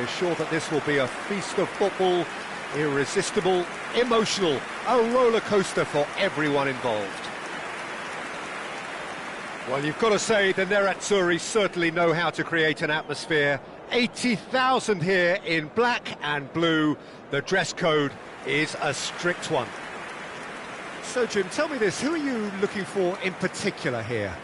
we're sure that this will be a feast of football, irresistible, emotional, a roller coaster for everyone involved. Well, you've got to say the Nerazzurri certainly know how to create an atmosphere. 80,000 here in black and blue. The dress code is a strict one. So, Jim, tell me this, who are you looking for in particular here?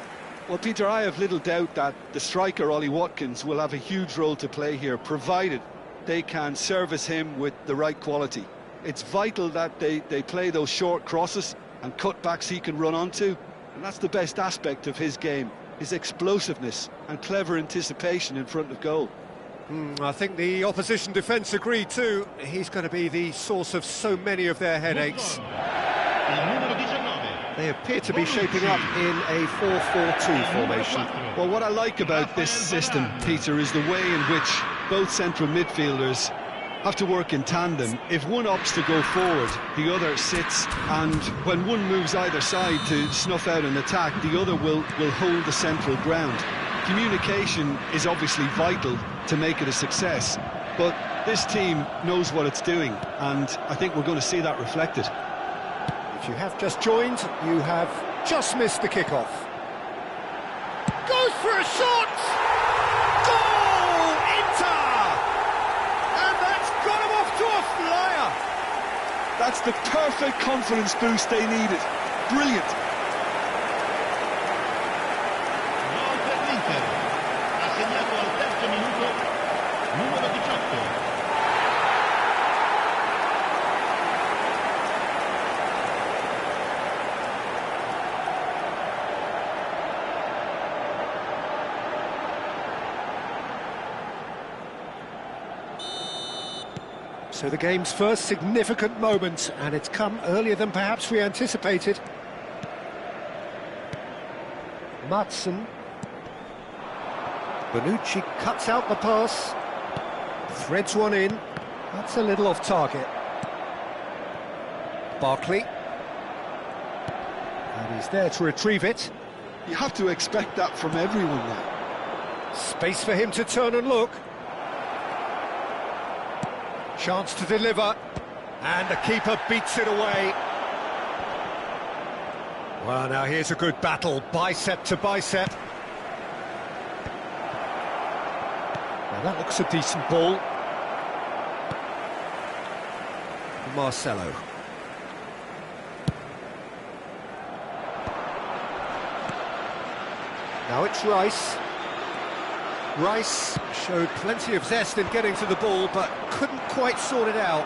Well, Peter, I have little doubt that the striker, Ollie Watkins, will have a huge role to play here, provided they can service him with the right quality. It's vital that they play those short crosses and cutbacks he can run onto, and that's the best aspect of his game, his explosiveness and clever anticipation in front of goal. I think the opposition defence agree too. He's going to be the source of so many of their headaches. They appear to be shaping up in a 4-4-2 formation. Well, what I like about this system, Peter, is the way in which both central midfielders have to work in tandem. If one opts to go forward, the other sits, and when one moves either side to snuff out an attack, the other will hold the central ground. Communication is obviously vital to make it a success, but this team knows what it's doing, and I think we're going to see that reflected. If you have just joined, you have just missed the kickoff. Goes for a shot! Goal! Inter! And that's got him off to a flyer! That's the perfect confidence boost they needed. Brilliant! So the game's first significant moment, and it's come earlier than perhaps we anticipated. Madsen. Bonucci cuts out the pass. Threads one in. That's a little off target. Barkley. And he's there to retrieve it. You have to expect that from everyone now. Space for him to turn and look. Chance to deliver, and the keeper beats it away. Well, now here's a good battle, bicep to bicep. Now that looks a decent ball. Marcelo. Now it's Rice. Rice showed plenty of zest in getting to the ball, but couldn't quite sort it out.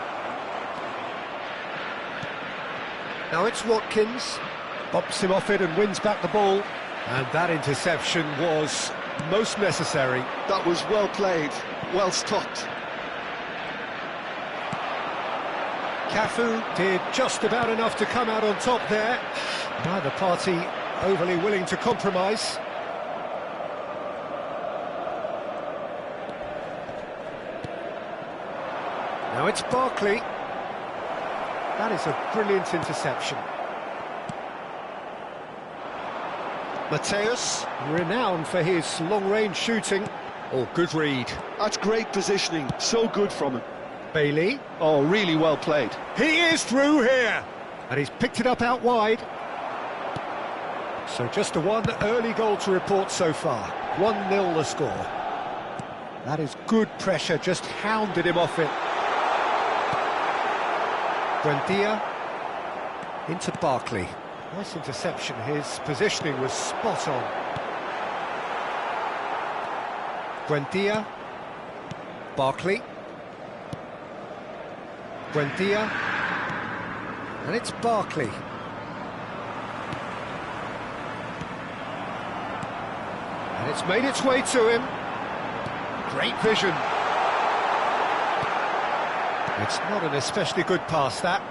Now it's Watkins, bumps him off it and wins back the ball. And that interception was most necessary. That was well played, well stopped. Cafu did just about enough to come out on top there. Neither party overly willing to compromise. Now it's Barkley. That is a brilliant interception. Mateus, renowned for his long-range shooting. Oh, good read. That's great positioning, so good from him. Bailey. Oh, really well played. He is through here! And he's picked it up out wide. So just a one early goal to report so far. 1-0 the score. That is good pressure, just hounded him off it. Buendia into Barkley. Nice interception, his positioning was spot on. Buendia, Barkley. Buendia, and it's Barkley. And it's made its way to him. Great vision. It's not an especially good pass, that.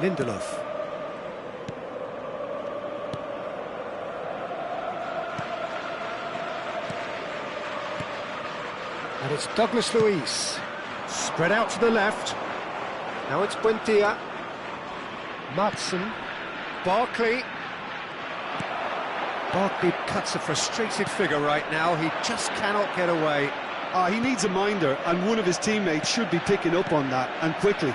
Lindelof. And it's Douglas Luiz. Spread out to the left. Now it's Buendia. Madsen. Barkley. Barkley cuts a frustrated figure right now. He just cannot get away. He needs a minder, and one of his teammates should be picking up on that, and quickly.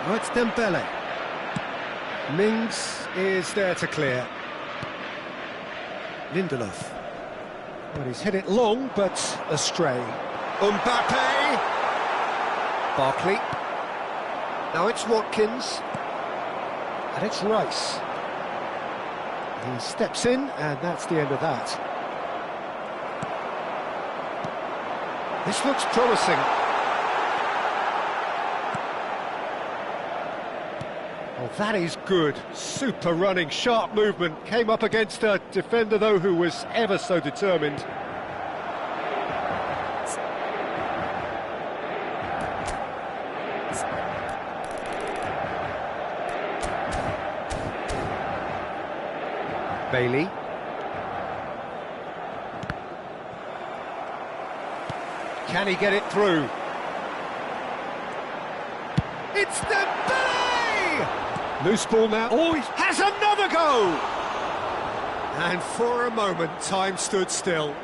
Oh, it's Dembele. Mings is there to clear. Lindelof. Well, he's hit it long, but astray. Mbappe! Barkley. Now it's Watkins. And it's Rice. He steps in, and that's the end of that. This looks promising. Oh, that is good. Super running, sharp movement. Came up against a defender, though, who was ever so determined. Bailey. Can he get it through? It's Dembele! Loose ball now. Oh, he has another go! And for a moment, time stood still.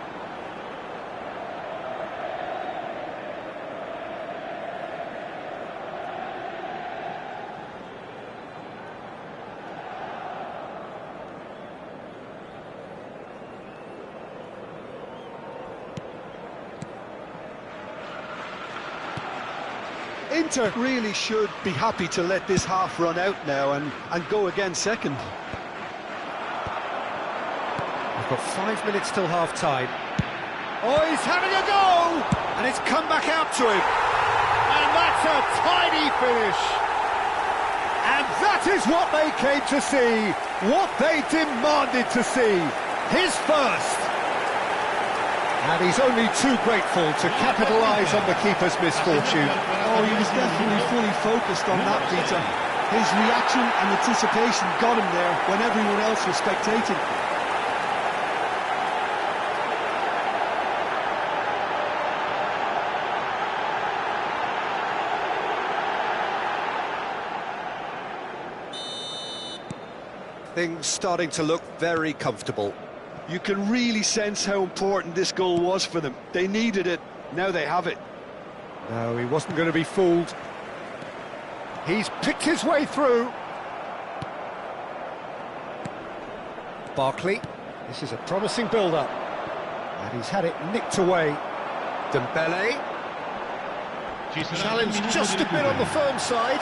Inter really should be happy to let this half run out now and go again second. We've got 5 minutes till half-time. Oh, he's having a go! And it's come back out to him. And that's a tidy finish. And that is what they came to see, what they demanded to see. His first. And he's only too grateful to capitalise on the keeper's misfortune. Oh, he was definitely fully focused on that, Peter. His reaction and anticipation got him there when everyone else was spectating. Things starting to look very comfortable. You can really sense how important this goal was for them. They needed it, now they have it. No, he wasn't going to be fooled. He's picked his way through. Barkley, this is a promising build-up. And he's had it nicked away. Dembele. Challenge just a bit on the firm side.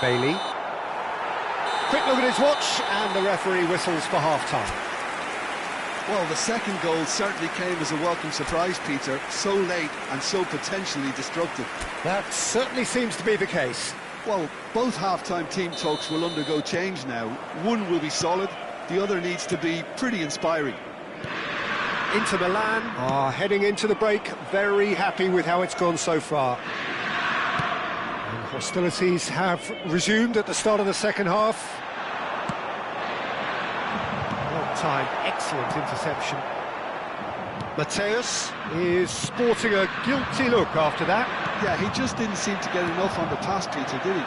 Bailey. Quick look at his watch, and the referee whistles for half-time. Well, the second goal certainly came as a welcome surprise, Peter. So late and so potentially destructive. That certainly seems to be the case. Well, both half-time team talks will undergo change now. One will be solid, the other needs to be pretty inspiring. Inter Milan are heading into the break, very happy with how it's gone so far. And hostilities have resumed at the start of the second half. Long time, excellent interception. Mateus is sporting a guilty look after that. Yeah, he just didn't seem to get enough on the pass, Peter, did he?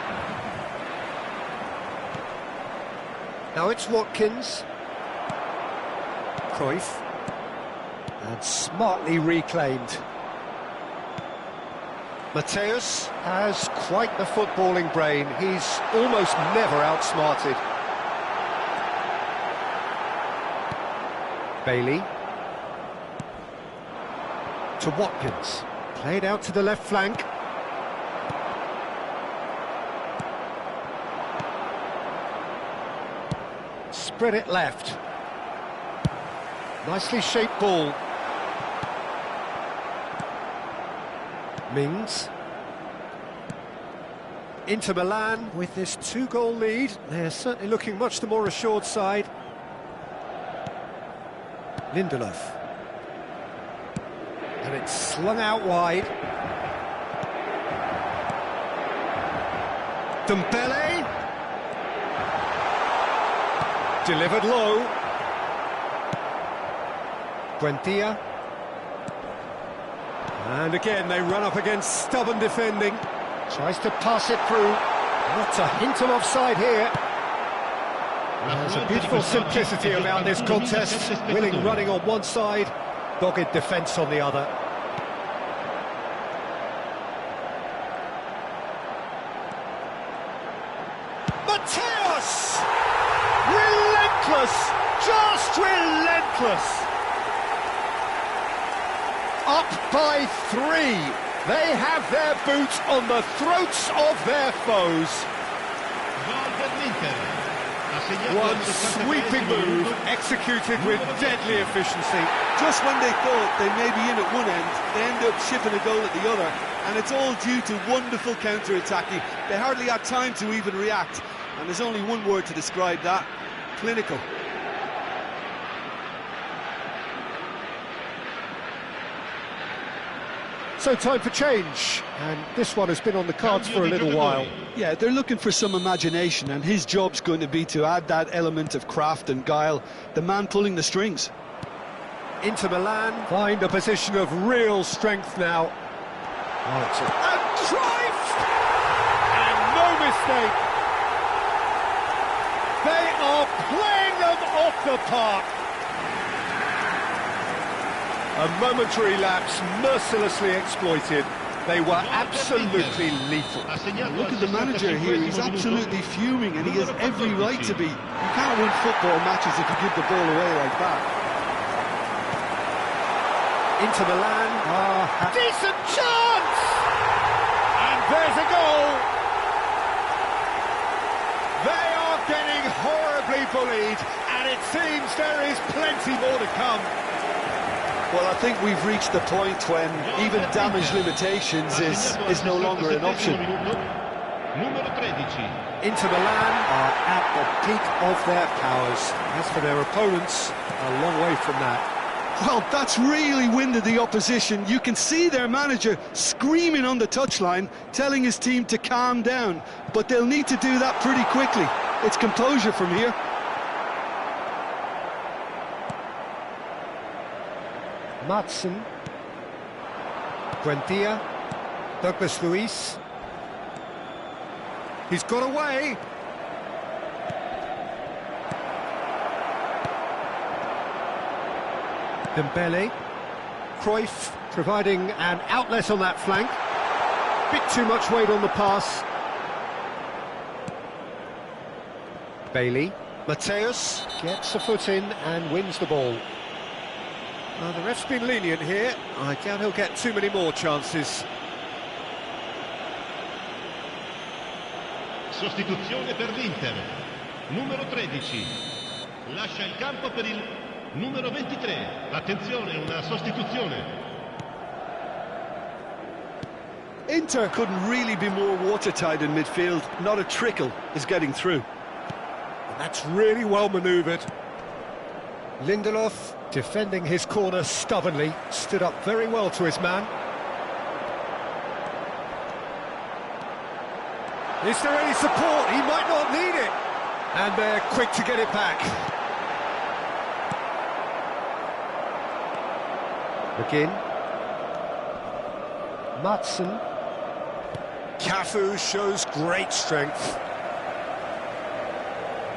Now it's Watkins. Cruyff. And smartly reclaimed. Mateus has quite the footballing brain. He's almost never outsmarted. Bailey. To Watkins. Played out to the left flank. Spread it left. Nicely shaped ball. Mings. Inter Milan with this 2-goal lead. They're certainly looking much the more assured side. Lindelof. And it's slung out wide. Dembele. Delivered low. Buendia. And again, they run up against stubborn defending. Tries to pass it through. Not a hint of offside here. There's a beautiful simplicity about this contest. Willing running on one side, dogged defence on the other. Mateus! Relentless! Just relentless! Up by 3. They have their boots on the throats of their foes. One sweeping move, executed with deadly efficiency. Just when they thought they may be in at one end, they end up shipping a goal at the other, and it's all due to wonderful counter-attacking. They hardly had time to even react, and there's only one word to describe that: clinical. So time for change, and this one has been on the cards for a little while. Yeah, they're looking for some imagination, and his job's going to be to add that element of craft and guile, the man pulling the strings. Inter Milan find a position of real strength now. And drive! And no mistake! They are playing them off the park! A momentary lapse mercilessly exploited. They were absolutely lethal. Look at the manager here, he's absolutely fuming, and he has every right to be. You can't win football matches if you give the ball away like that. Inter Milan are... Decent chance! And there's a goal! They are getting horribly bullied, and it seems there is plenty more to come. Well, I think we've reached the point when even damage limitations is no longer an option. Inter Milan are at the peak of their powers. As for their opponents, a long way from that. Well, that's really winded the opposition. You can see their manager screaming on the touchline, telling his team to calm down. But they'll need to do that pretty quickly. It's composure from here. Madsen, Buendia, Douglas Luiz. He's got away. Dembele, Cruyff providing an outlet on that flank. Bit too much weight on the pass. Bailey, Mateus gets a foot in and wins the ball. The ref's been lenient here. I doubt he'll get too many more chances. Sostituzione per l'Inter. Numero 13. Lascia il campo per il numero 23. Attenzione, una sostituzione. Inter couldn't really be more watertight in midfield. Not a trickle is getting through. That's really well manoeuvred. Lindelof, defending his corner stubbornly, stood up very well to his man. Is there any support? He might not need it. And they're quick to get it back. Again. Madsen. Cafu shows great strength.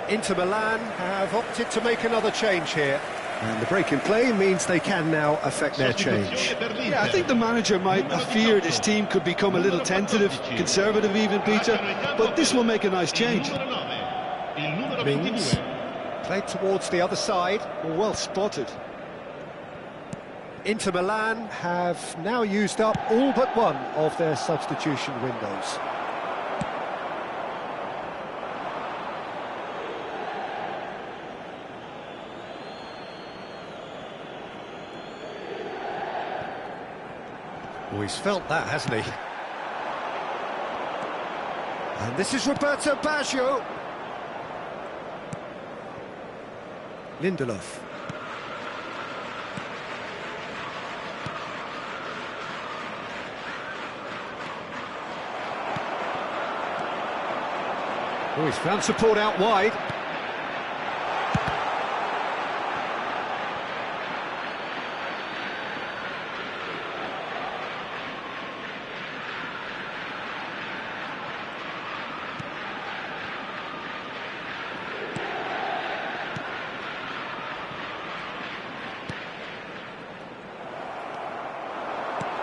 Inter Milan have opted to make another change here. And the break in play means they can now affect their change. Yeah, I think the manager might have feared his team could become a little tentative, conservative even, Peter, but this will make a nice change. Mings, played towards the other side. Well spotted. Inter Milan have now used up all but one of their substitution windows. Oh, he's felt that, hasn't he? And this is Roberto Baggio. Lindelof. Oh, he's found support out wide.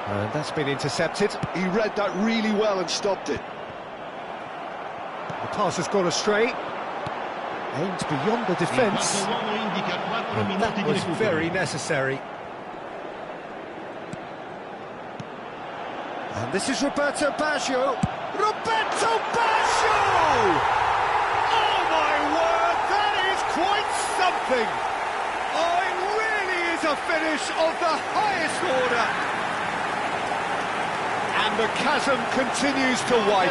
And that's been intercepted. He read that really well and stopped it. The pass has gone astray. Aimed beyond the defence. And that was very necessary. And this is Roberto Baggio. Roberto Baggio! Oh my word, that is quite something! Oh, it really is a finish of the highest order. And the chasm continues to widen.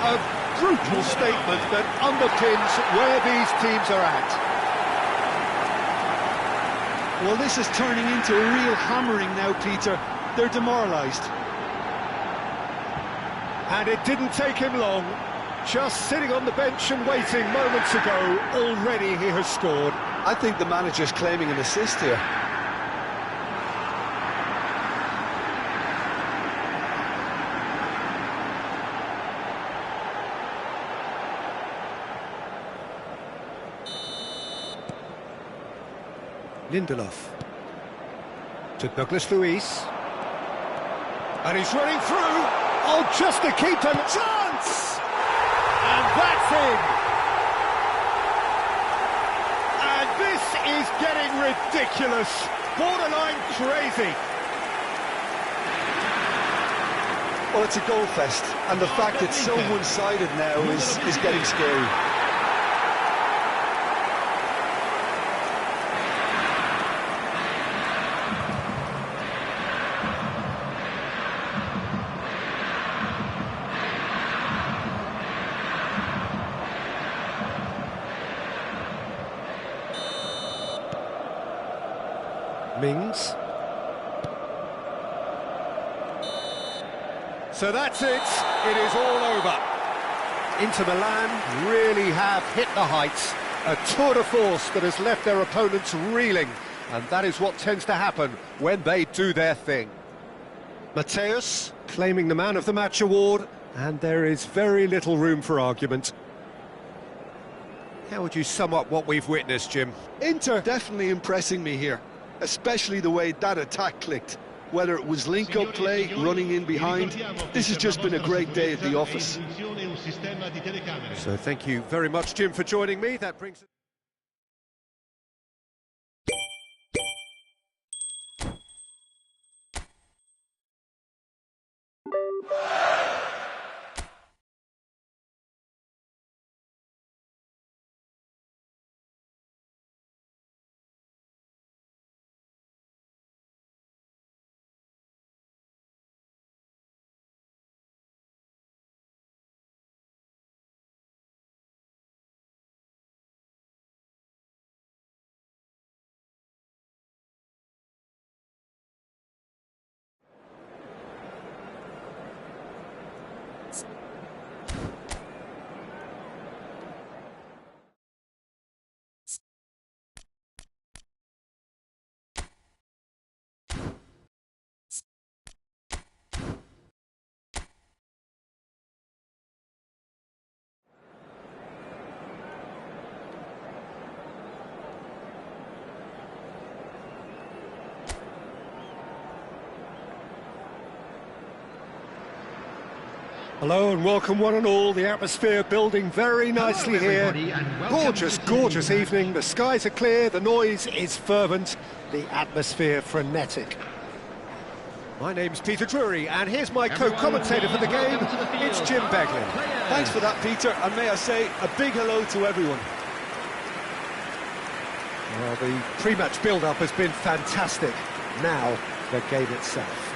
A brutal statement that underpins where these teams are at. Well, this is turning into a real hammering now, Peter. They're demoralised. And it didn't take him long. Just sitting on the bench and waiting moments ago, already he has scored. I think the manager's claiming an assist here. Lindelof to Douglas Luiz, and he's running through. Oh, just to keep a chance, and that's in. And this is getting ridiculous, borderline crazy. Well, it's a goal fest, and the fact it's so one-sided now is getting scary. Mings. So that's it. It is all over. Inter Milan really have hit the heights. A tour de force that has left their opponents reeling. And that is what tends to happen when they do their thing. Mateus claiming the Man of the Match award. And there is very little room for argument. How would you sum up what we've witnessed, Jim? Inter definitely impressing me here, especially the way that attack clicked. Whether it was link-up play, running in behind, this has just been a great day at the office. So thank you very much, Jim, for joining me. That brings us... Hello and welcome one and all. The atmosphere building very nicely here. Gorgeous, gorgeous evening. The skies are clear, the noise is fervent, the atmosphere frenetic. My name's Peter Drury, and here's my co-commentator for the game. It's Jim Beglin. Thanks for that, Peter, and may I say a big hello to everyone. Well, the pre-match build-up has been fantastic. Now, the game itself.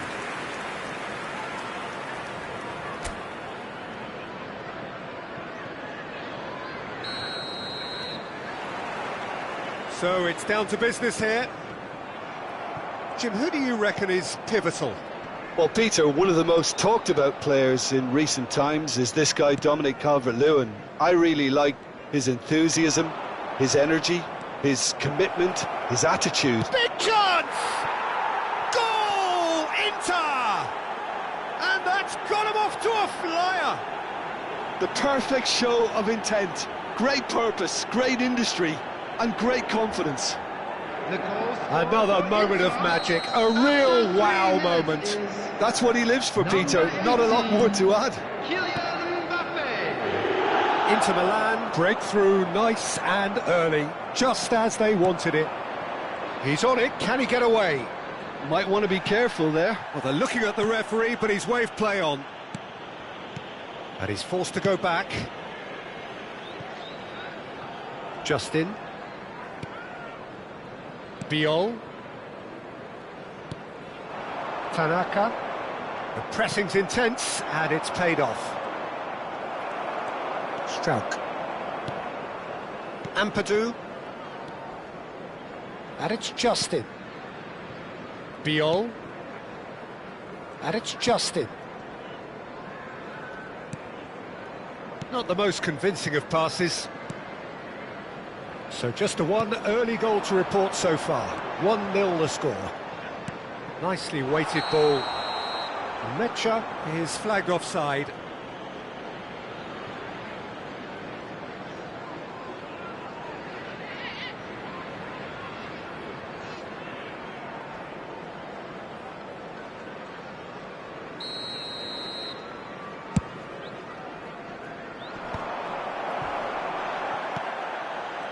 So it's down to business here. Jim, who do you reckon is pivotal? Well, Peter, one of the most talked about players in recent times is this guy, Dominic Calvert-Lewin. I really like his enthusiasm, his energy, his commitment, his attitude. Big chance! Goal! Inter! And that's got him off to a flyer! The perfect show of intent, great purpose, great industry, and great confidence. Another moment of magic, a real wow moment. That's what he lives for, Peter. Not a lot more to add. Inter Milan break through nice and early, just as they wanted it. He's on it, can he get away? Might want to be careful there. Well, they're looking at the referee, but he's waved play on. And he's forced to go back. Justin. Biol. Tanaka. The pressing's intense, and it's paid off. Struck. Ampadu. And it's Justin. Biol. And it's Justin. Not the most convincing of passes. So just a one early goal to report so far. 1-0 the score. Nicely weighted ball. Mecha is flagged offside.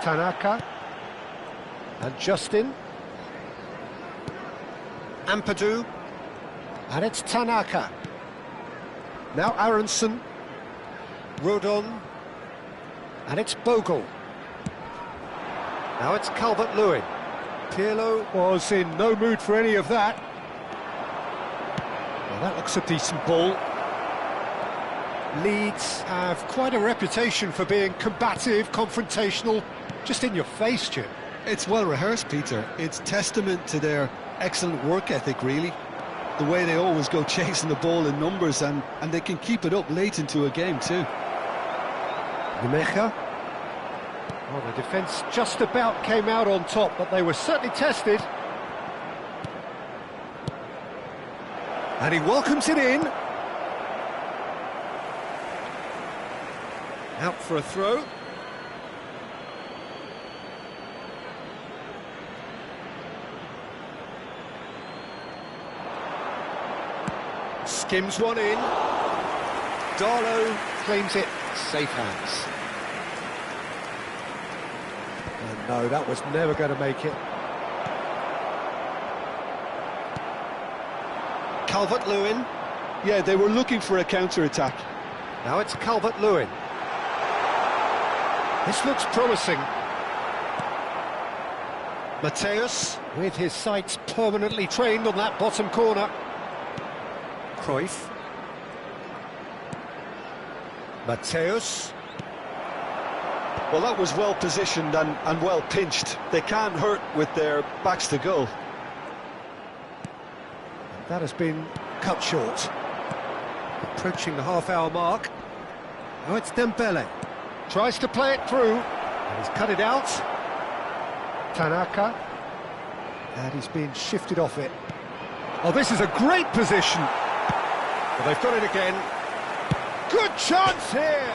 Tanaka and Justin. Ampadu, and it's Tanaka. Now Aronson, Rodon, and it's Bogle. Now it's Calvert-Lewin. Pirlo was in no mood for any of that. Well, that looks a decent ball. Leeds have quite a reputation for being combative, confrontational, just in your face, Jim. It's well rehearsed, Peter. It's testament to their excellent work ethic, really. The way they always go chasing the ball in numbers, and they can keep it up late into a game too. Numecha. Well, the defence just about came out on top, but they were certainly tested. And he welcomes it in. Out for a throw. Skims one in. Darlow claims it. Safe hands. And no, that was never going to make it. Calvert-Lewin. Yeah, they were looking for a counter-attack. Now it's Calvert-Lewin. This looks promising. Mateus, with his sights permanently trained on that bottom corner. Cruyff. Mateus. Well, that was well positioned and well pinched. They can't hurt with their backs to goal. That has been cut short. Approaching the half-hour mark. Now it's Dembele. Tries to play it through. And he's cut it out. Tanaka. And he's been shifted off it. Oh, this is a great position. Well, they've got it again. Good chance here.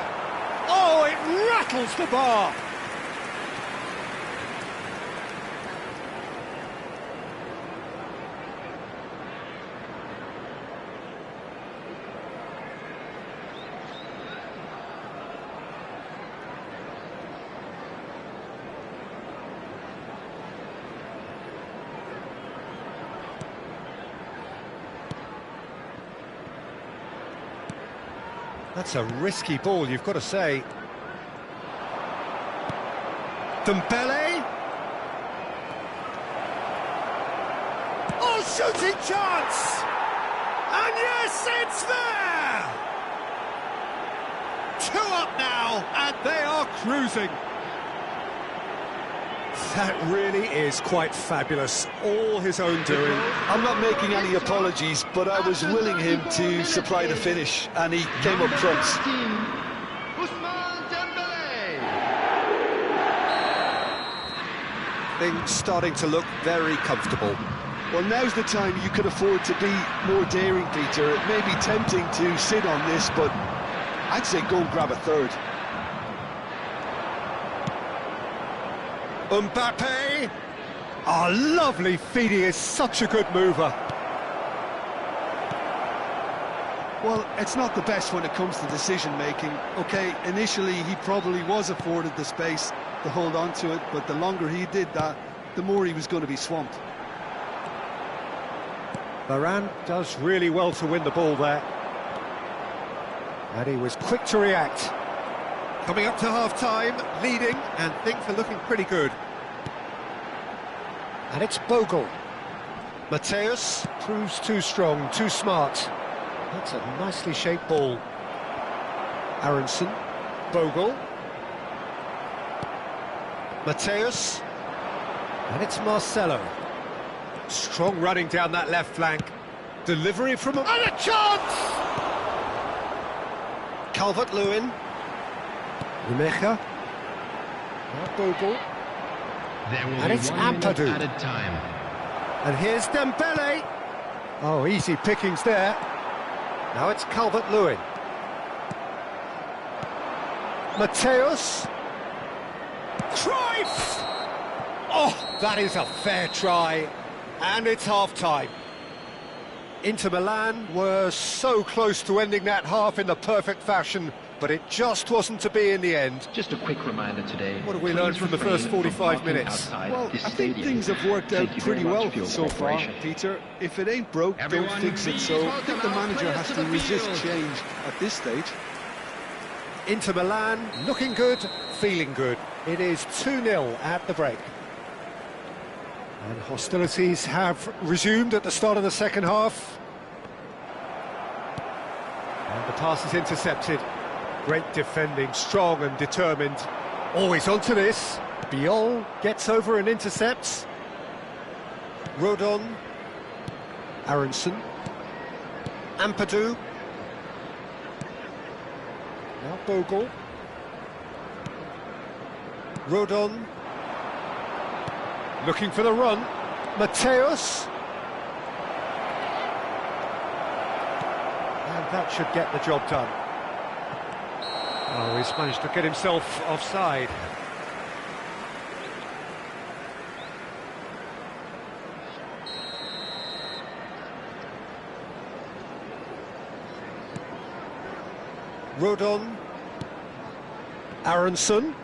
Oh, it rattles the bar. That's a risky ball, you've got to say. Dembele. Oh, shooting chance! And yes, it's there! 2 up now, and they are cruising. That really is quite fabulous. All his own doing. I'm not making any apologies, but I was willing him to supply the finish, and he came up trumps. Things starting to look very comfortable. Well, now's the time you can afford to be more daring, Peter. It may be tempting to sit on this, but I'd say go and grab a third. Mbappe! Oh, lovely feed, he is such a good mover. Well, it's not the best when it comes to decision-making. OK, initially he probably was afforded the space to hold on to it, but the longer he did that, the more he was going to be swamped. Varane does really well to win the ball there. And he was quick to react. Coming up to half-time, leading, and things are looking pretty good. And it's Bogle. Mateus proves too strong, too smart. That's a nicely shaped ball. Aronson, Bogle. Mateus. And it's Marcelo. Strong running down that left flank. Delivery from and a chance! Calvert-Lewin. Rumecha. Now Bogle. And it's Ampadu. Added time. And here's Dembele. Oh, easy pickings there. Now it's Calvert-Lewin. Mateus. Cruyff! Oh, that is a fair try. And it's half-time. Inter Milan were so close to ending that half in the perfect fashion, but it just wasn't to be in the end. Just a quick reminder today. What have we learned from the first 45 minutes? Well, I think things have worked out pretty well so far, Peter. If it ain't broke, don't fix it, so I think the manager has to resist change at this stage. Inter Milan looking good, feeling good. It is 2-0 at the break. And hostilities have resumed at the start of the second half. And the pass is intercepted. Great defending, strong and determined. Always onto this. Biol gets over and intercepts. Rodon. Aronson. Ampadu. Now Bogle. Rodon. Looking for the run. Mateus. And that should get the job done. Oh, he's managed to get himself offside. Rodon. Aronson.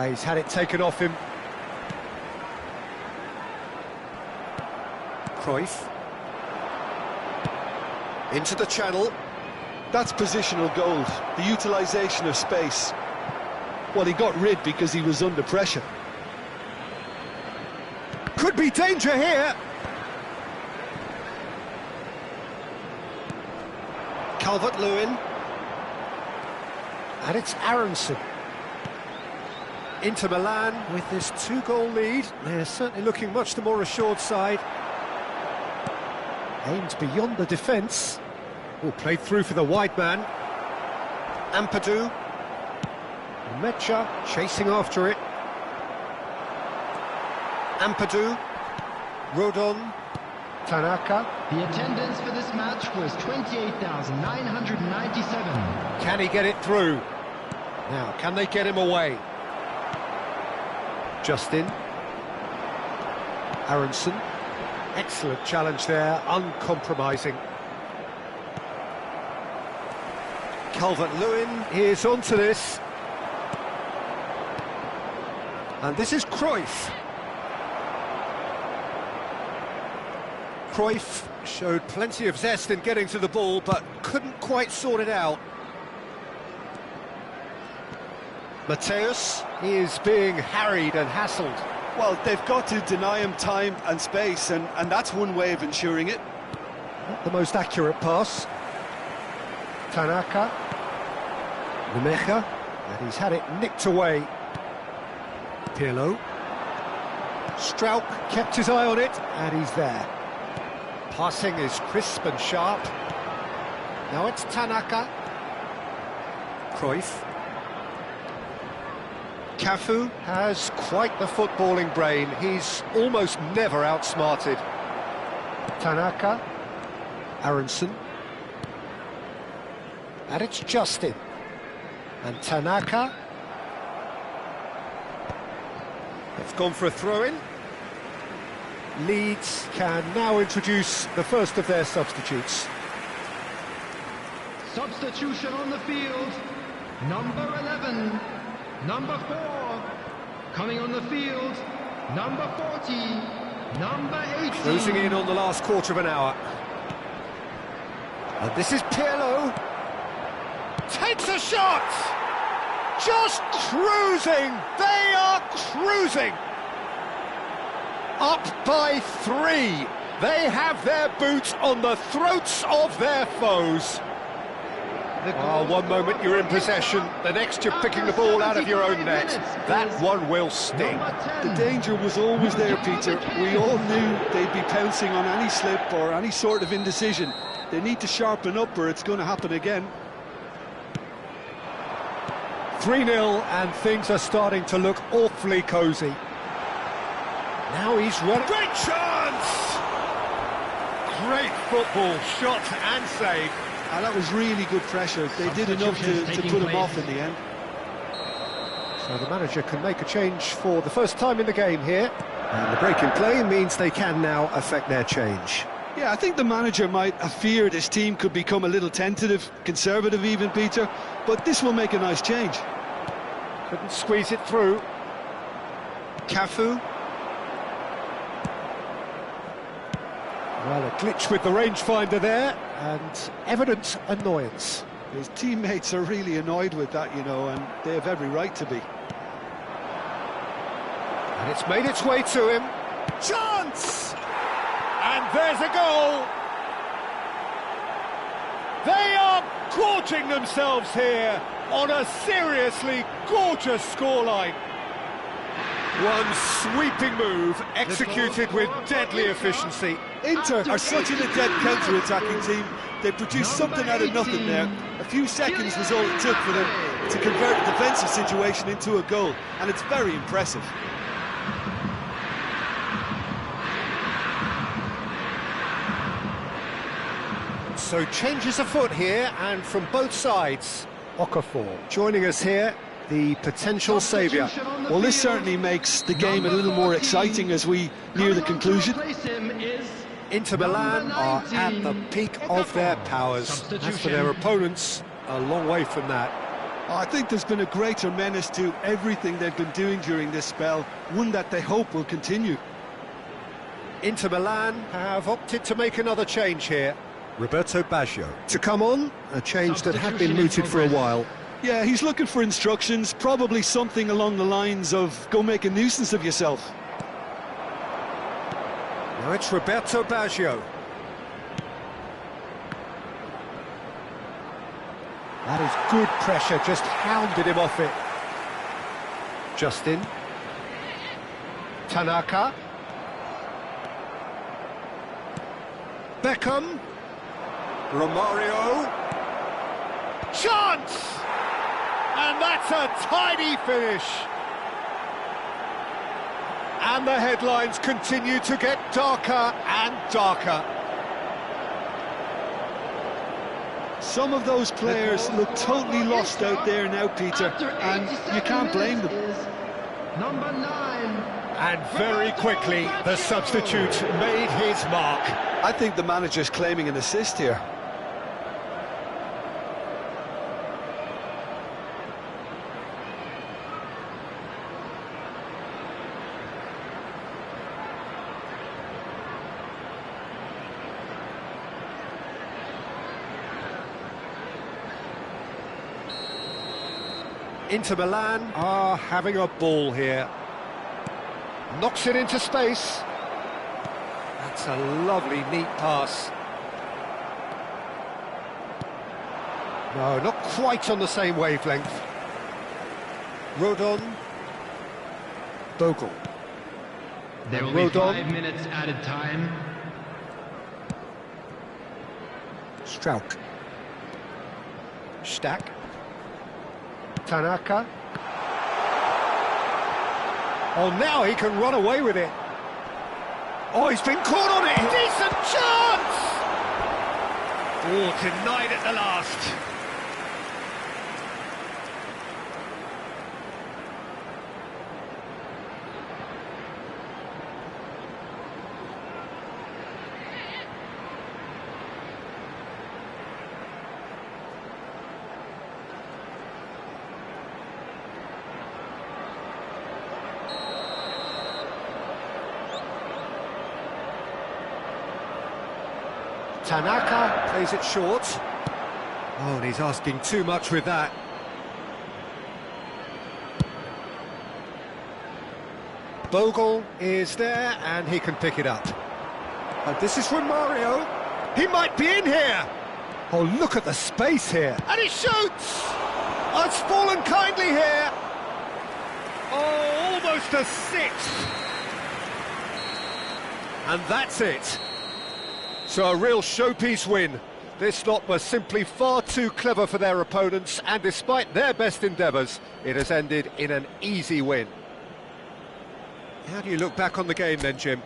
He's had it taken off him. Cruyff. Into the channel. That's positional gold, the utilisation of space. Well, he got rid because he was under pressure. Could be danger here. Calvert-Lewin. And it's Aronson. Inter Milan with this 2-goal lead. They're certainly looking much the more assured side. Aimed beyond the defence. Oh, played through for the wide man. Ampadu. Mecha chasing after it. Ampadu. Rodon. Tanaka. The attendance for this match was 28,997. Can he get it through? Now, can they get him away? Justin. Aronson. Excellent challenge there, uncompromising. Calvert-Lewin is onto this. And this is Cruyff. Cruyff showed plenty of zest in getting to the ball, but couldn't quite sort it out. Mateus is being harried and hassled. Well, they've got to deny him time and space, and that's one way of ensuring it. Not the most accurate pass. Tanaka. Rumecha. And he's had it nicked away. Pirlo. Strauch kept his eye on it, and he's there. Passing is crisp and sharp. Now it's Tanaka. Cruyff. Cafu has quite the footballing brain. He's almost never outsmarted. Tanaka. Aronson. And it's Justin. And Tanaka. It's gone for a throw-in. Leeds can now introduce the first of their substitutes. Substitution on the field. Number 11. Number 4. Coming on the field. Number 40. Number 18. Closing in on the last quarter of an hour. And this is Pirlo. Takes a shot! Just cruising! They are cruising! Up by 3. They have their boots on the throats of their foes. One moment you're in possession, the next you're picking the ball out of your own net. That one will sting. The danger was always there, Peter. We all knew they'd be pouncing on any slip or any sort of indecision. They need to sharpen up or it's going to happen again. 3-0 and things are starting to look awfully cosy. Now he's run. Great chance! Great football, shot and save. And that was really good pressure. They did enough to put him off in the end. So the manager can make a change for the first time in the game here. And the break in play means they can now affect their change. Yeah, I think the manager might have feared his team could become a little tentative, conservative even, Peter, but this will make a nice change. Couldn't squeeze it through. Cafu. Well, a glitch with the rangefinder there, and evident annoyance. His teammates are really annoyed with that, you know, and they have every right to be. And it's made its way to him. Chance! And there's a goal! They are gorging themselves here on a seriously gorgeous scoreline. One sweeping move, executed with deadly efficiency. Inter are such an adept counter-attacking team. They produced something out of nothing there. A few seconds was all it took for them to convert a defensive situation into a goal, and it's very impressive. So changes afoot here, and from both sides. Okafor joining us here, the potential saviour. Well, this certainly makes the game a little more exciting as we near the conclusion. Inter Milan are at the peak of their powers. As for their opponents, a long way from that. I think there's been a greater menace to everything they've been doing during this spell, one that they hope will continue. Inter Milan have opted to make another change here. Roberto Baggio to come on, a change that had been mooted for a while. Yeah, he's looking for instructions, probably something along the lines of go make a nuisance of yourself. Now it's Roberto Baggio. That is good pressure, just hounded him off it. Justin. Tanaka. Beckham. Romario. Chance! And that's a tidy finish. And the headlines continue to get darker and darker. Some of those players look totally lost out there now, Peter, and you can't blame them. Number 9. And very quickly, the substitute made his mark. I think the manager's claiming an assist here. Inter Milan are having a ball here. Knocks it into space. That's a lovely, neat pass. No, not quite on the same wavelength. Rodon. Bogle. There will Rodon. be 5 minutes added time. Strauch. Stack. Tanaka. Oh, now he can run away with it. Oh, he's been caught on it. Decent chance! Oh, denied at the last. Tanaka plays it short. Oh, and he's asking too much with that. Bogle is there, and he can pick it up. And this is from Mario. He might be in here. Oh, look at the space here. And he shoots! Oh, it's fallen kindly here. Oh, almost a sixth. And that's it. So a real showpiece win. This lot were simply far too clever for their opponents, and despite their best endeavours, it has ended in an easy win. How do you look back on the game then, Jim?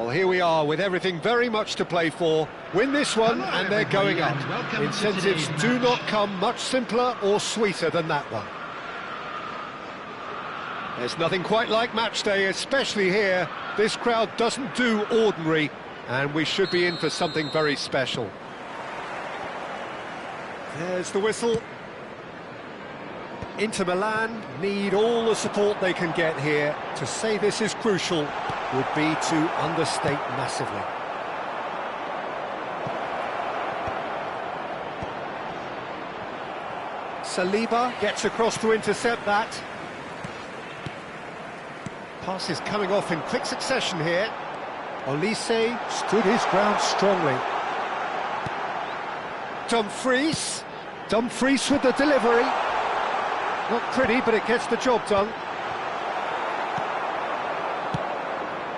Well, here we are with everything very much to play for. Win this one Hello, and they're going up. everybody, and welcome to Incentives today's do match. not come much simpler or sweeter than that one. There's nothing quite like match day, especially here. This crowd doesn't do ordinary, and we should be in for something very special. There's the whistle. Inter Milan need all the support they can get here. To say this is crucial would be to understate massively. Saliba gets across to intercept that. Pass is coming off in quick succession here. Olise stood his ground strongly. Dumfries with the delivery. Not pretty, but it gets the job done.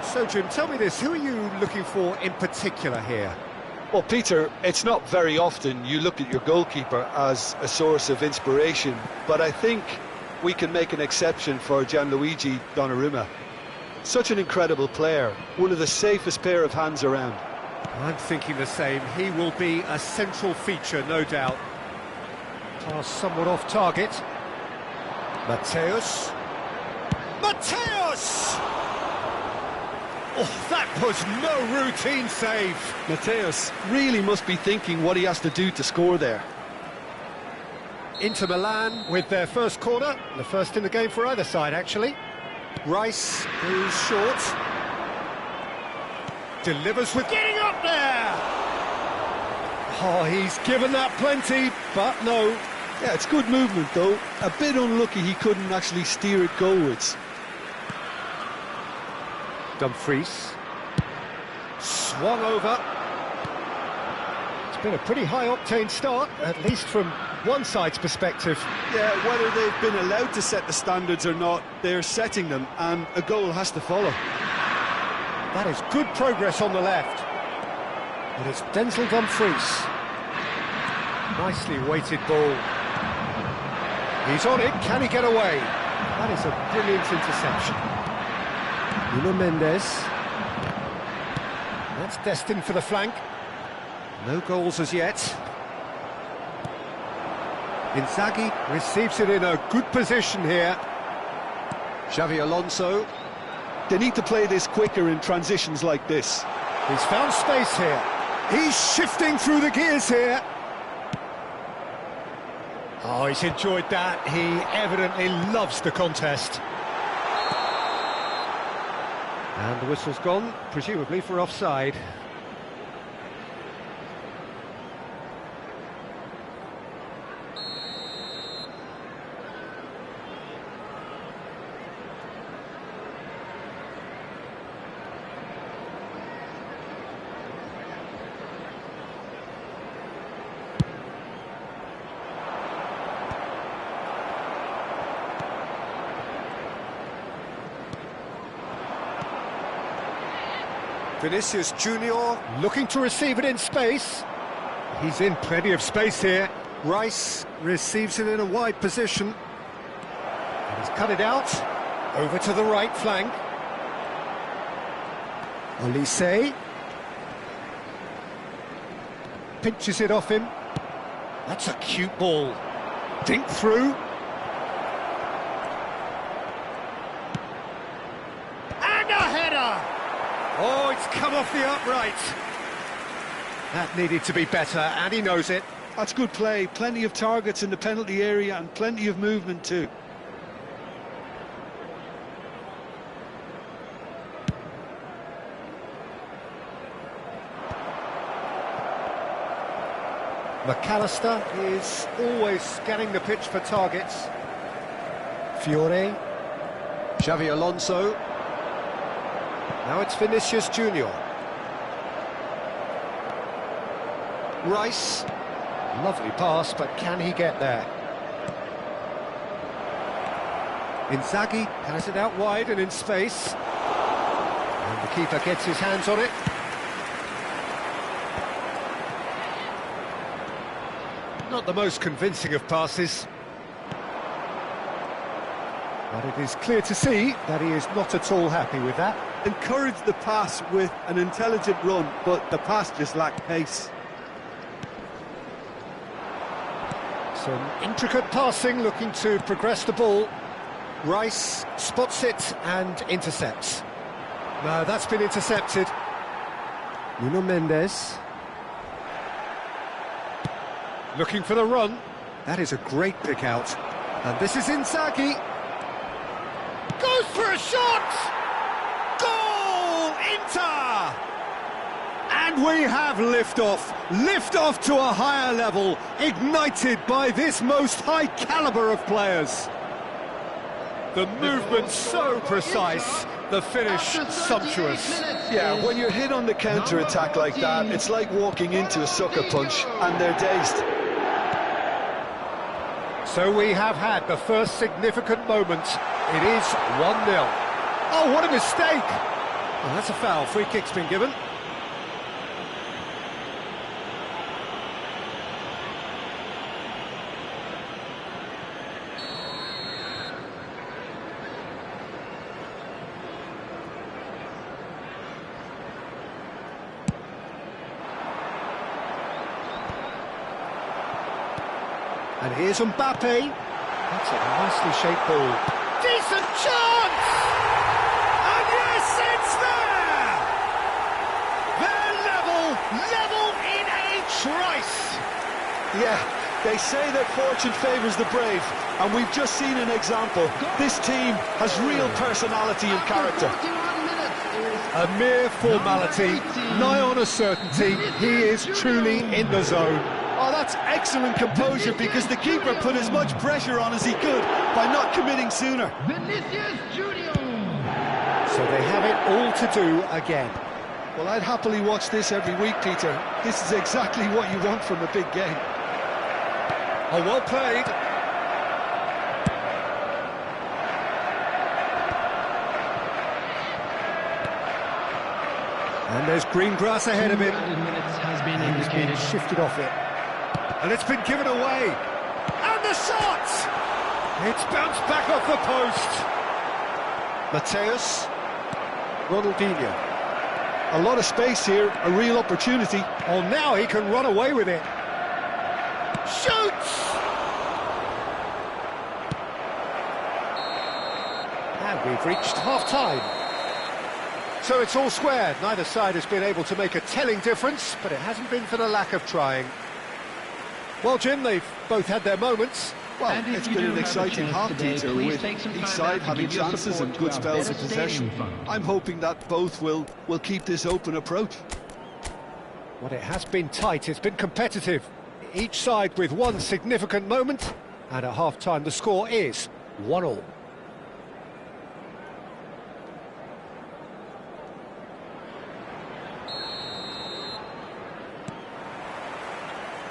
So, Jim, tell me this, who are you looking for in particular here? Well, Peter, it's not very often you look at your goalkeeper as a source of inspiration, but I think we can make an exception for Gianluigi Donnarumma. Such an incredible player, one of the safest pair of hands around. I'm thinking the same. He will be a central feature, no doubt. Pass somewhat off target. Mateus! Oh, that was no routine save. Mateus really must be thinking what he has to do to score there. Inter Milan with their first corner, the first in the game for either side, actually. Rice is short. Delivers with getting up there! Oh, he's given that plenty, but no. Yeah, it's good movement though. A bit unlucky he couldn't actually steer it goalwards. Dumfries. Swung over. It's been a pretty high-octane start, at least from one side's perspective. Yeah, whether they've been allowed to set the standards or not, they're setting them, and a goal has to follow. That is good progress on the left. It is Denzel Dumfries. Nicely weighted ball. He's on it, can he get away? That is a brilliant interception. Nuno Mendes. That's destined for the flank. No goals as yet. Inzaghi receives it in a good position here. Xavi Alonso. They need to play this quicker in transitions like this. He's found space here. He's shifting through the gears here. Oh, he's enjoyed that. He evidently loves the contest. And the whistle's gone, presumably for offside. Vinicius Junior looking to receive it in space. He's in plenty of space here. Rice receives it in a wide position. And he's cut it out. Over to the right flank. Olise. Pinches it off him. That's a cute ball. Dink through. And a header! Oh, it's come off the upright. That needed to be better, and he knows it. That's good play. Plenty of targets in the penalty area and plenty of movement too. McAllister is always scanning the pitch for targets. Fiore. Xavi Alonso. Now it's Vinicius Junior. Rice. Lovely pass, but can he get there? Inzaghi has it out wide and in space. And the keeper gets his hands on it. Not the most convincing of passes. But it is clear to see that he is not at all happy with that. encouraged the pass with an intelligent run, but the pass just lacked pace. Some intricate passing, looking to progress the ball. Rice spots it and intercepts. No, that's been intercepted. Nuno Mendes. Looking for the run. That is a great pick out. And this is Inzaghi. Goes for a shot! Goal! Inter! And we have liftoff. Liftoff to a higher level, ignited by this most high caliber of players. The movement so precise, the finish sumptuous. Yeah, when you're hit on the counter-attack like that, it's like walking into a sucker punch, and they're dazed. So we have had the first significant moment. It is 1-0. Oh, what a mistake! Well, that's a foul. Free kick's been given. And here's Mbappe. That's a nicely shaped ball. Decent chance! And yes, it's there! They're level in a trice! Yeah, they say that fortune favours the brave, and we've just seen an example. This team has real personality and character. A mere formality, nigh on a certainty. He is truly in the zone. Oh, that's excellent composure, because the keeper put as much pressure on as he could by not committing sooner. Vinicius Junior. So they have it all to do again. Well, I'd happily watch this every week, Peter. This is exactly what you want from a big game. Oh, well played. And there's green grass ahead of him. Has been And he's been shifted off it. And it's been given away. And the shot! It's bounced back off the post. Mateus. Ronaldinho. A lot of space here, a real opportunity. Oh, now he can run away with it. Shoots! And we've reached half-time. So it's all square. Neither side has been able to make a telling difference, but it hasn't been for the lack of trying. Well, Jim, they've both had their moments. Well, it's been an exciting half, Peter, with each side having chances and good spells of possession. I'm hoping that both will keep this open approach. Well, it has been tight, it's been competitive. Each side with one significant moment, and at half-time the score is 1-1.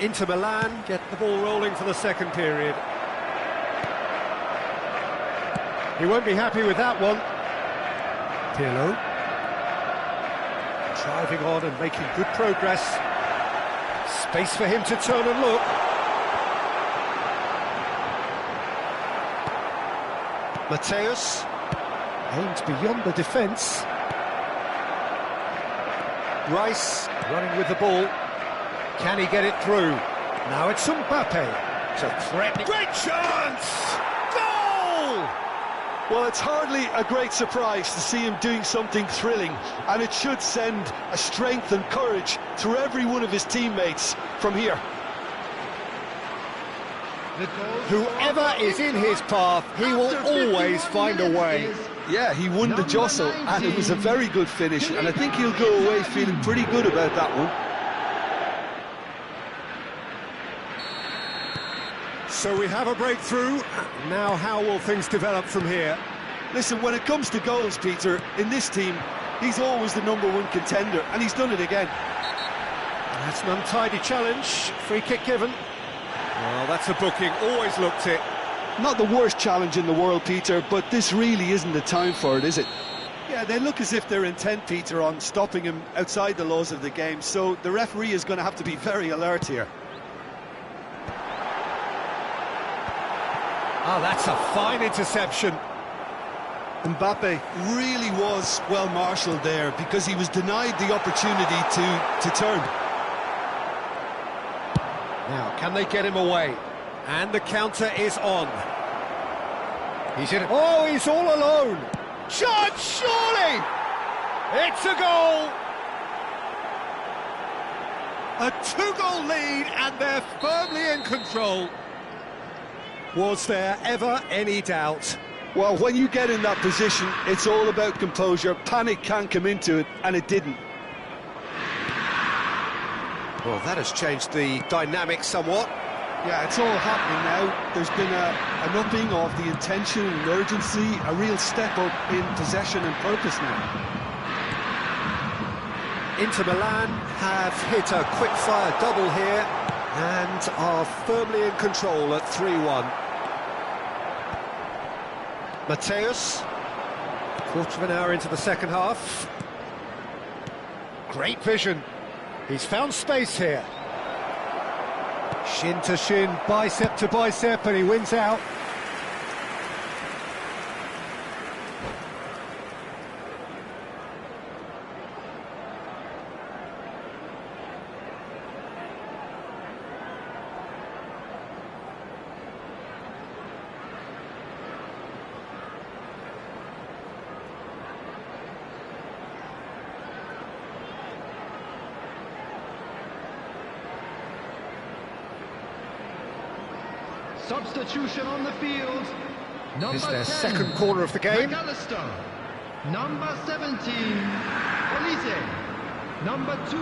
Inter Milan get the ball rolling for the second period. He won't be happy with that one. Pirlo. Driving on and making good progress. Space for him to turn and look. Mateus. Aimed beyond the defence. Rice running with the ball. Can he get it through? Now it's Mbappe. It's a threatening... Great chance! Goal! Well, it's hardly a great surprise to see him doing something thrilling, and it should send a strength and courage through every one of his teammates from here. Whoever is in his path, he will always find a way. Yeah, he won the jostle, and it was a very good finish, and I think he'll go away feeling pretty good about that one. So we have a breakthrough. Now how will things develop from here? Listen, when it comes to goals, Peter, in this team, he's always the #1 contender, and he's done it again. That's an untidy challenge. Free kick given. Well, that's a booking. Always looked it. Not the worst challenge in the world, Peter, but this really isn't the time for it, is it? Yeah, they look as if they're intent, Peter, on stopping him outside the laws of the game, so the referee is going to have to be very alert here. Oh, that's a fine interception. Mbappe really was well marshalled there because he was denied the opportunity to turn. Now, can they get him away? And the counter is on. He's in. Oh, he's all alone. Shot, surely! It's a goal! A two-goal lead, and they're firmly in control. Was there ever any doubt? Well, when you get in that position, it's all about composure. Panic can't come into it, and it didn't. Well, that has changed the dynamic somewhat. Yeah, it's all happening now. There's been an upping of the intention and urgency, a real step up in possession and purpose now. Inter Milan have hit a quick-fire double here and are firmly in control at 3-1. Mateus, quarter of an hour into the second half. Great vision. He's found space here. Shin to shin, bicep to bicep, and he wins out. Substitution on the field. Number This is their 10, second corner of the game. McAllister. Number 17, Elise. Number 2,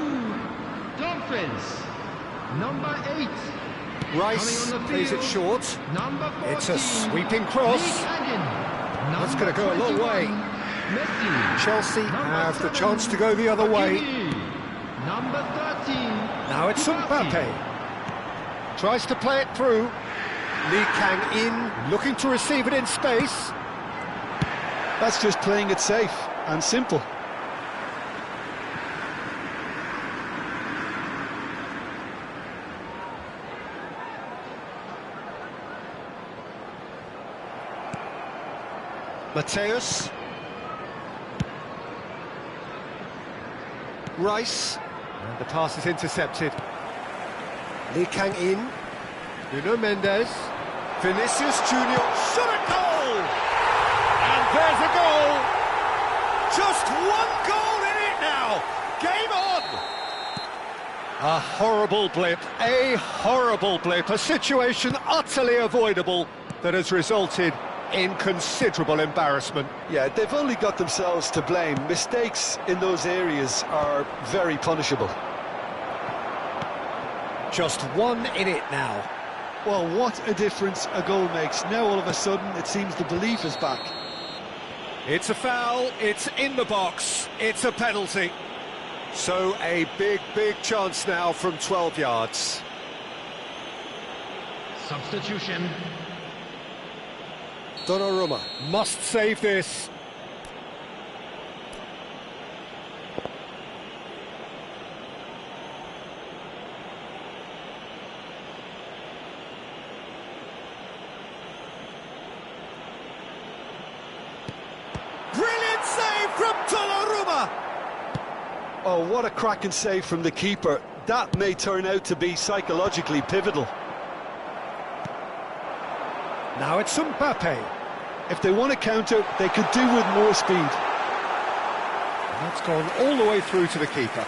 Dumfries. Number 8, Rice coming on the plays it field, short. number 14, It's a sweeping cross. That's going to go a long way. Messi. Chelsea Number have the 7, chance to go the other way. Hakimi. Number 13, Now it's Mbappe. Mbappe. Tries to play it through. Lee Kang-in looking to receive it in space. That's just playing it safe and simple. Mateus. Rice. And the pass is intercepted. Lee Kang-in. Nuno Mendes. Vinicius Junior. Shot at goal! And there's a goal! Just one goal in it now! Game on! A horrible blip, a situation utterly avoidable that has resulted in considerable embarrassment. Yeah, they've only got themselves to blame. Mistakes in those areas are very punishable. Just one in it now. Well, what a difference a goal makes. Now all of a sudden it seems the belief is back. It's a foul, it's in the box, it's a penalty. So a big chance now from 12 yards. Substitution. Donnarumma must save this. Brilliant save from Donnarumma! Oh, what a cracking save from the keeper. That may turn out to be psychologically pivotal. Now it's Mbappe. If they want to counter, they could do with more speed. That's gone all the way through to the keeper.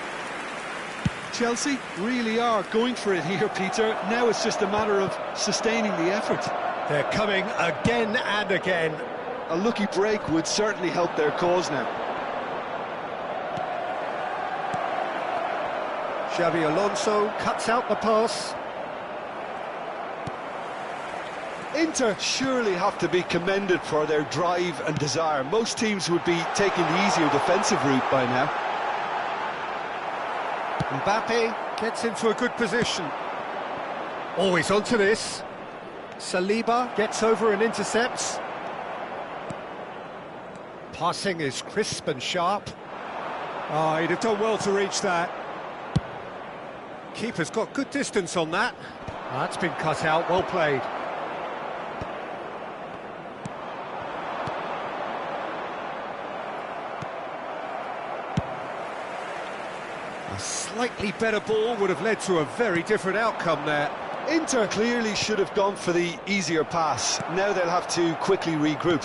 Chelsea really are going for it here, Peter. Now it's just a matter of sustaining the effort. They're coming again and again. A lucky break would certainly help their cause now. Xabi Alonso cuts out the pass. Inter surely have to be commended for their drive and desire. Most teams would be taking the easier defensive route by now. Mbappe gets into a good position. Always onto this. Saliba gets over and intercepts. Passing is crisp and sharp. Oh, he'd have done well to reach that. Keeper's got good distance on that. Oh, that's been cut out, well played. slightly better ball would have led to a very different outcome there. Inter clearly should have gone for the easier pass. Now they'll have to quickly regroup.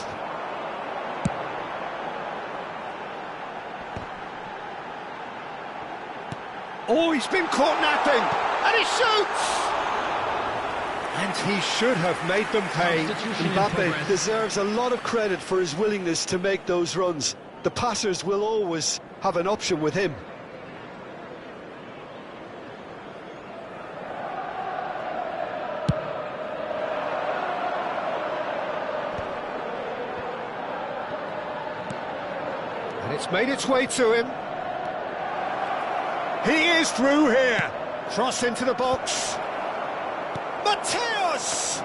Oh, he's been caught napping, and he shoots! And he should have made them pay. Mbappe deserves a lot of credit for his willingness to make those runs. The passers will always have an option with him. And it's made its way to him. He is through here. Cross into the box. Mateus!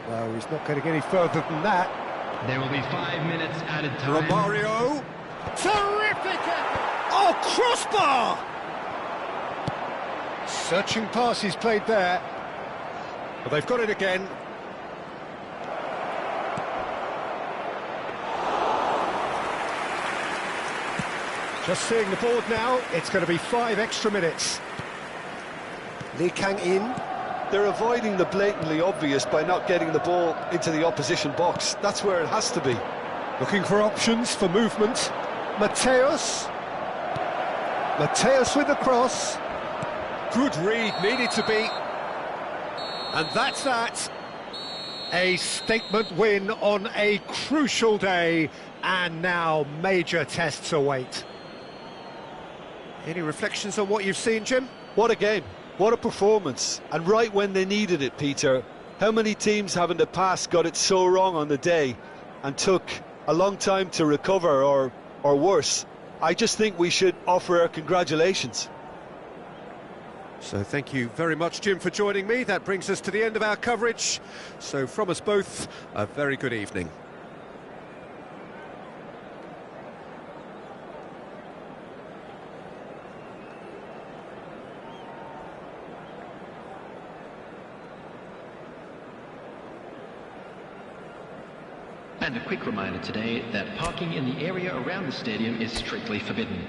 Well, he's not getting any further than that. There will be 5 minutes added time. Romario. Terrific! Oh, crossbar! Searching pass he's played there. But they've got it again. Just seeing the board now, it's going to be 5 extra minutes. Lee Kang-in. They're avoiding the blatantly obvious by not getting the ball into the opposition box. That's where it has to be. Looking for options for movement. Mateus. Mateus with the cross. Good read, needed to be. And that's that. A statement win on a crucial day. And now major tests await. Any reflections on what you've seen, Jim? What a game, what a performance, and right when they needed it, Peter. How many teams have in the past got it so wrong on the day and took a long time to recover, or worse? I just think we should offer our congratulations. So thank you very much, Jim, for joining me. That brings us to the end of our coverage. So from us both, a very good evening. And a quick reminder today that parking in the area around the stadium is strictly forbidden.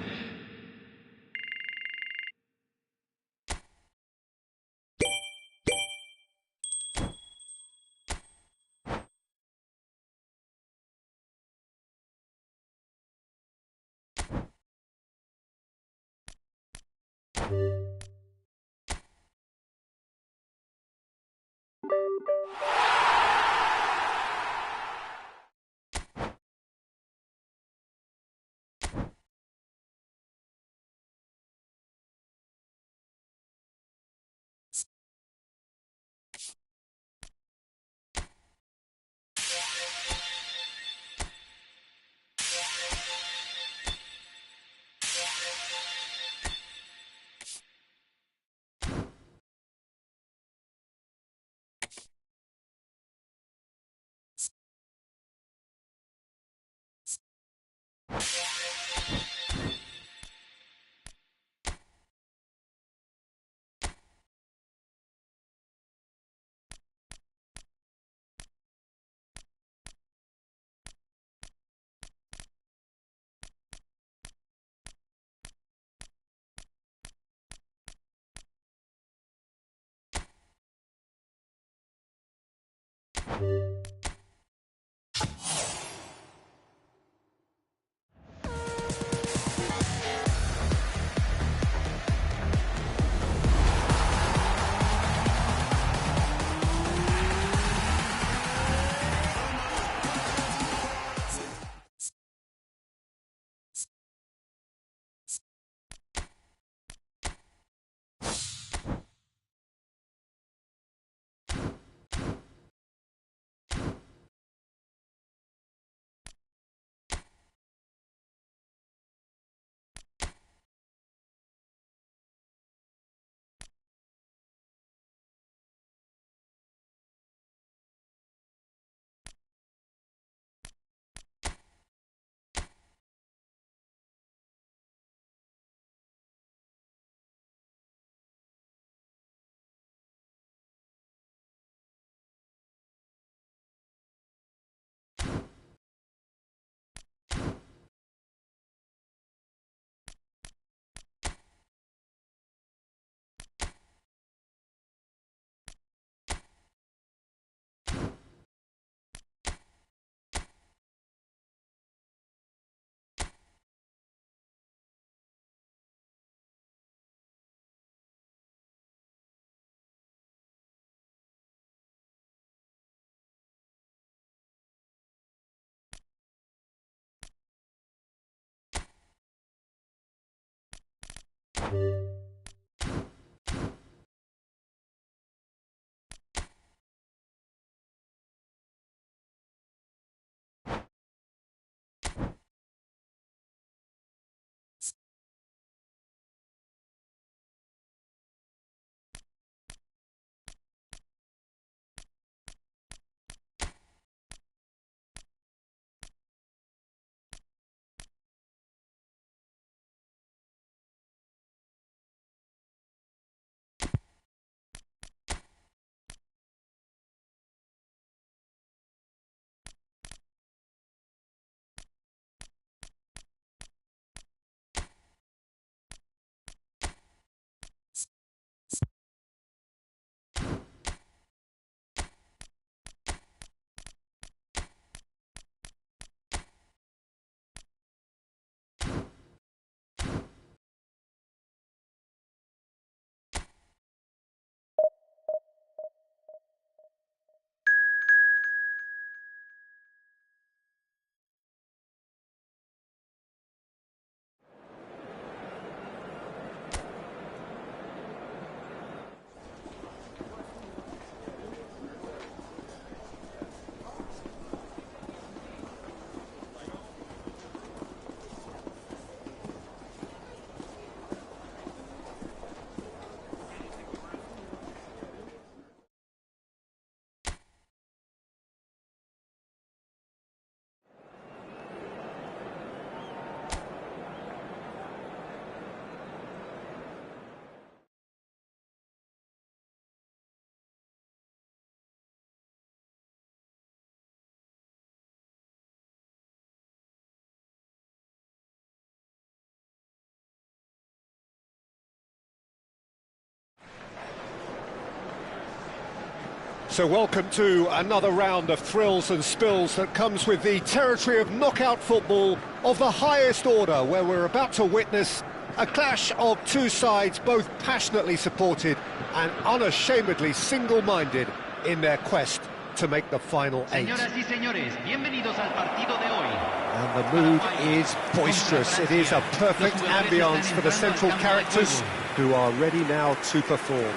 So welcome to another round of thrills and spills that comes with the territory of knockout football of the highest order, where we're about to witness a clash of two sides both passionately supported and unashamedly single-minded in their quest to make the final eight. Señoras y señores, bienvenidos al partido de hoy. And the mood is boisterous. It is a perfect ambience for the central characters who are ready now to perform.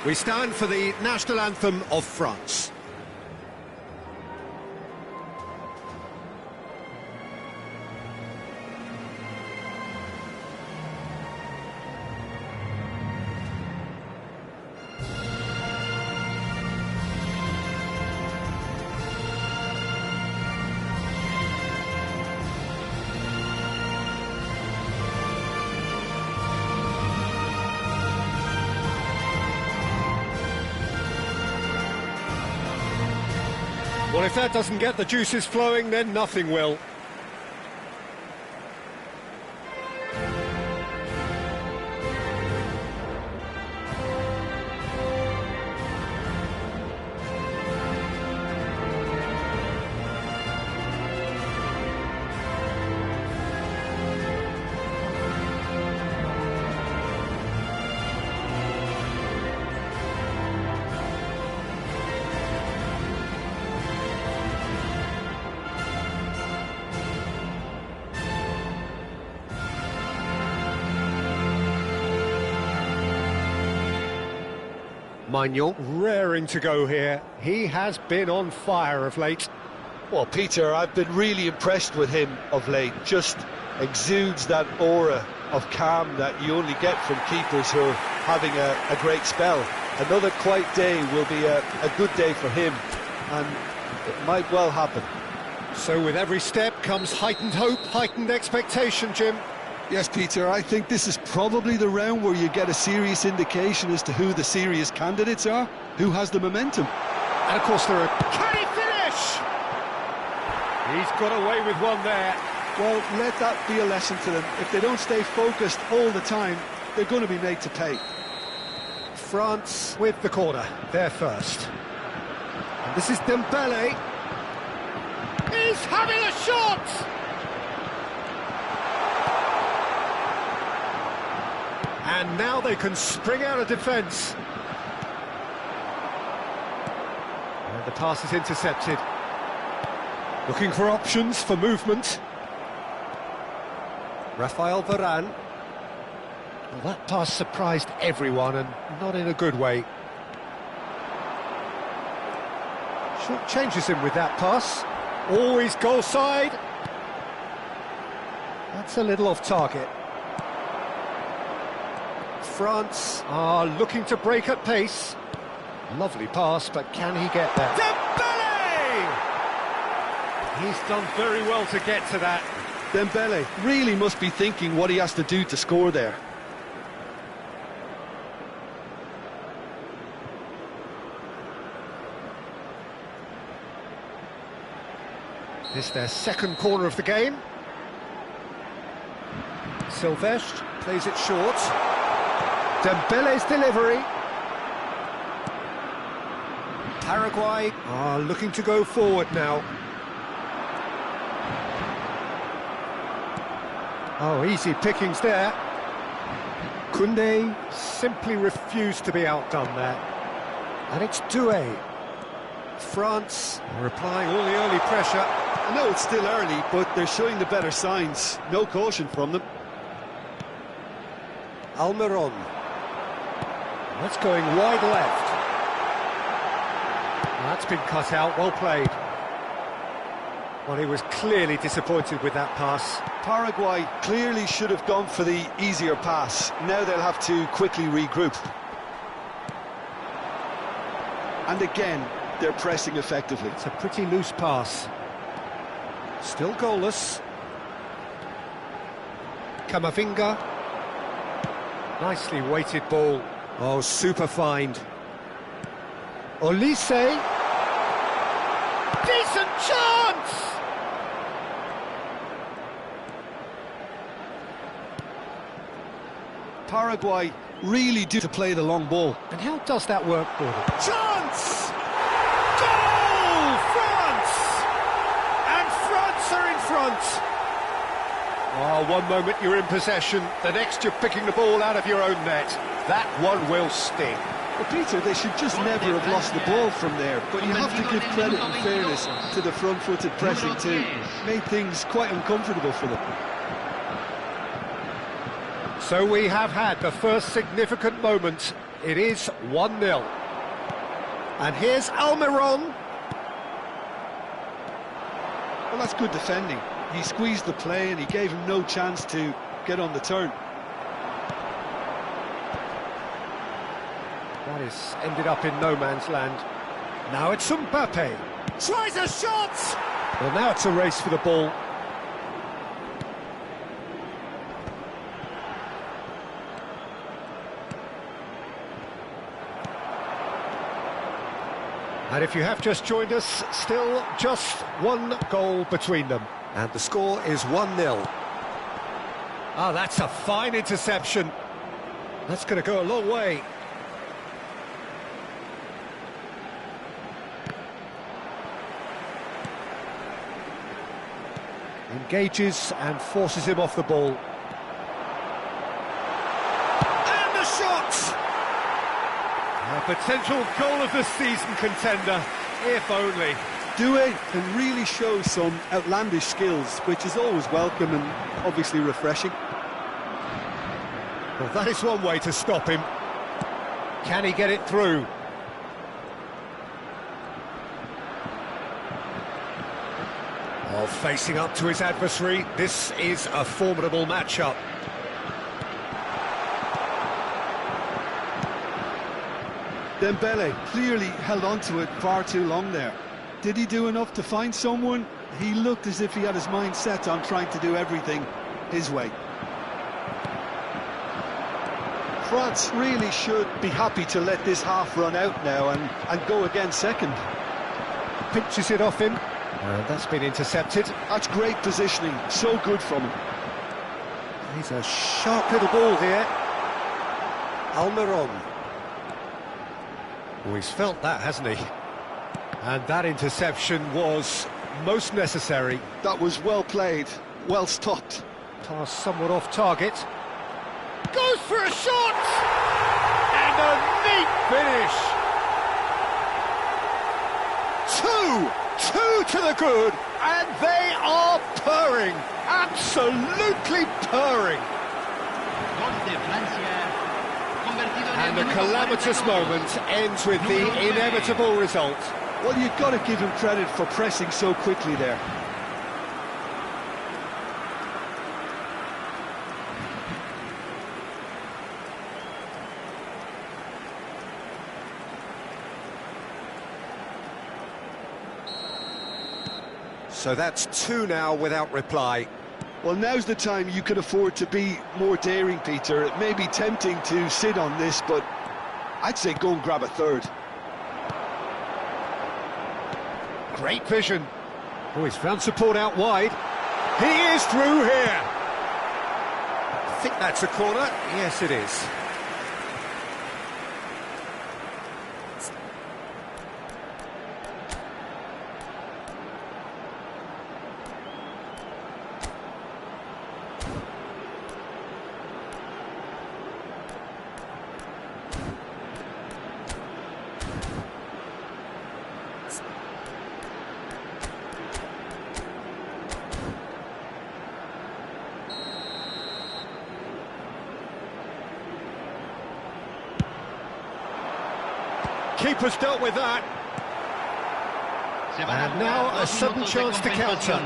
We stand for the national anthem of France. Well, if that doesn't get the juices flowing, then nothing will. Maignan raring to go here. He has been on fire of late. Well, Peter, I've been really impressed with him of late. Just exudes that aura of calm that you only get from keepers who are having a great spell. Another quiet day will be a good day for him, and it might well happen. So with every step comes heightened hope, heightened expectation, Jim. Yes, Peter, I think this is probably the round where you get a serious indication as to who the serious candidates are, who has the momentum. And of course there are... Can he finish? He's got away with one there. Well, let that be a lesson to them. If they don't stay focused all the time, they're going to be made to pay. France with the corner, they're first. And this is Dembele. He's having a shot! And now they can spring out of defence. And the pass is intercepted. Looking for options for movement. Rafael Varane. Well, that pass surprised everyone, and not in a good way. Short changes him with that pass. Always goal side. That's a little off target. France are looking to break at pace. Lovely pass, but can he get there? Dembele! He's done very well to get to that. Dembele really must be thinking what he has to do to score there. This is their second corner of the game. Silvestre plays it short. Dembele's delivery. Paraguay are looking to go forward now. Oh, easy pickings there. Koundé simply refused to be outdone there. And it's Doué. France are applying all the early pressure. I know it's still early, but they're showing the better signs. No caution from them. Almiron. That's going wide left. That's been cut out, well played. Well, he was clearly disappointed with that pass. Paraguay clearly should have gone for the easier pass. Now they'll have to quickly regroup. And again, they're pressing effectively. It's a pretty loose pass. Still goalless. Camavinga. Nicely weighted ball. Oh, super find. Olise. Decent chance! Paraguay really do to play the long ball. And how does that work for them? Chance! Goal! France! And France are in front. Oh, one moment you're in possession, the next you're picking the ball out of your own net. That one will sting. Well, Peter, they should just never have lost the ball from there, but you have to give credit and fairness to the front-footed pressing too. Made things quite uncomfortable for them. So we have had the first significant moment. It is 1-0. And here's Almiron. Well, that's good defending. He squeezed the play and he gave him no chance to get on the turn. That has ended up in no man's land. Now it's Mbappe. Tries a shot! Well, now it's a race for the ball. And if you have just joined us, still just one goal between them. And the score is 1-0. Ah, that's a fine interception. That's going to go a long way. Engages and forces him off the ball. And the shot! A potential goal of the season contender, if only. Doué can really show some outlandish skills, which is always welcome and obviously refreshing. Well, that is one way to stop him. Can he get it through? Well, facing up to his adversary, this is a formidable matchup. Dembele clearly held on to it far too long there. Did he do enough to find someone? He looked as if he had his mind set on trying to do everything his way. France really should be happy to let this half run out now and go again second. Pinches it off him. That's been intercepted. That's great positioning, so good from him. He's a sharp little ball here. Almiron. Oh, he's felt that, hasn't he? And that interception was most necessary. That was well played, well stopped. Pass somewhat off target. Goes for a shot! And a neat finish! Two to the good, and they are purring, absolutely purring. Gol de Francia, convertido en el And the minuto calamitous 42. moment ends with the inevitable result. Well, you've got to give him credit for pressing so quickly there. So that's 2 now without reply. Well, now's the time you could afford to be more daring, Peter. It may be tempting to sit on this, but I'd say go and grab a third. Great vision. Oh, he's found support out wide. He is through here. I think that's a corner. Yes, it is. Keeper's dealt with that. And now a sudden chance to counter.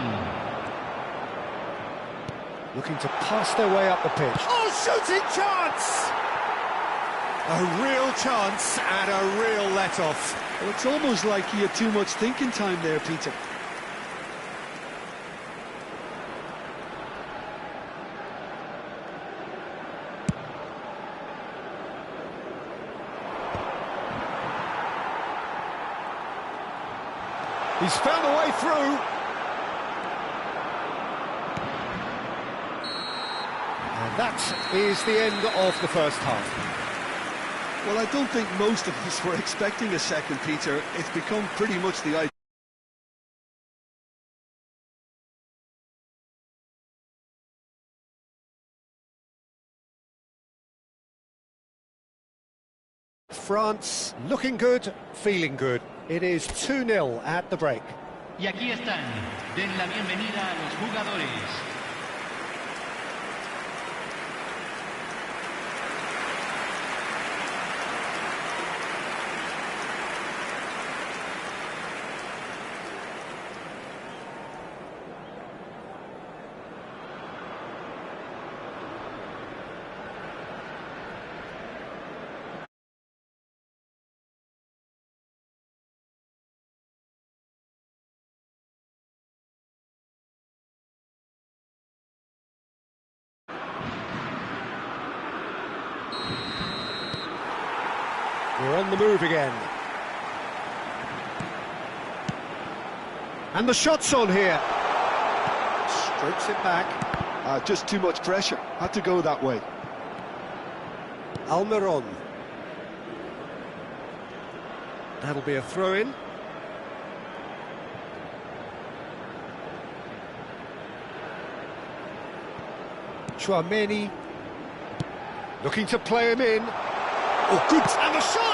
Looking to pass their way up the pitch. Oh, shooting chance! A real chance and a real let-off. Well, it's almost like he had too much thinking time there, Peter. He's found a way through. And that is the end of the first half. Well, I don't think most of us were expecting a second, Peter. It's become pretty much the idea. France looking good, feeling good. It is 2-0 at the break. Y aquí están, den la bienvenida a los jugadores. We're on the move again. And the shot's on here. Strokes it back. Just too much pressure. Had to go that way. Almiron. That'll be a throw-in. Chouameni. Looking to play him in. Oh, good, and the shot!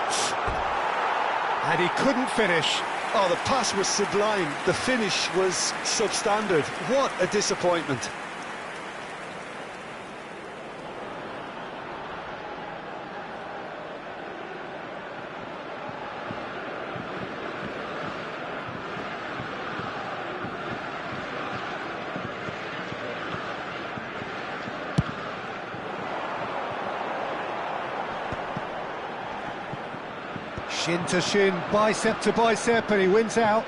And he couldn't finish. Oh, the pass was sublime. The finish was substandard. What a disappointment. Shin to shin, bicep to bicep, and he wins out.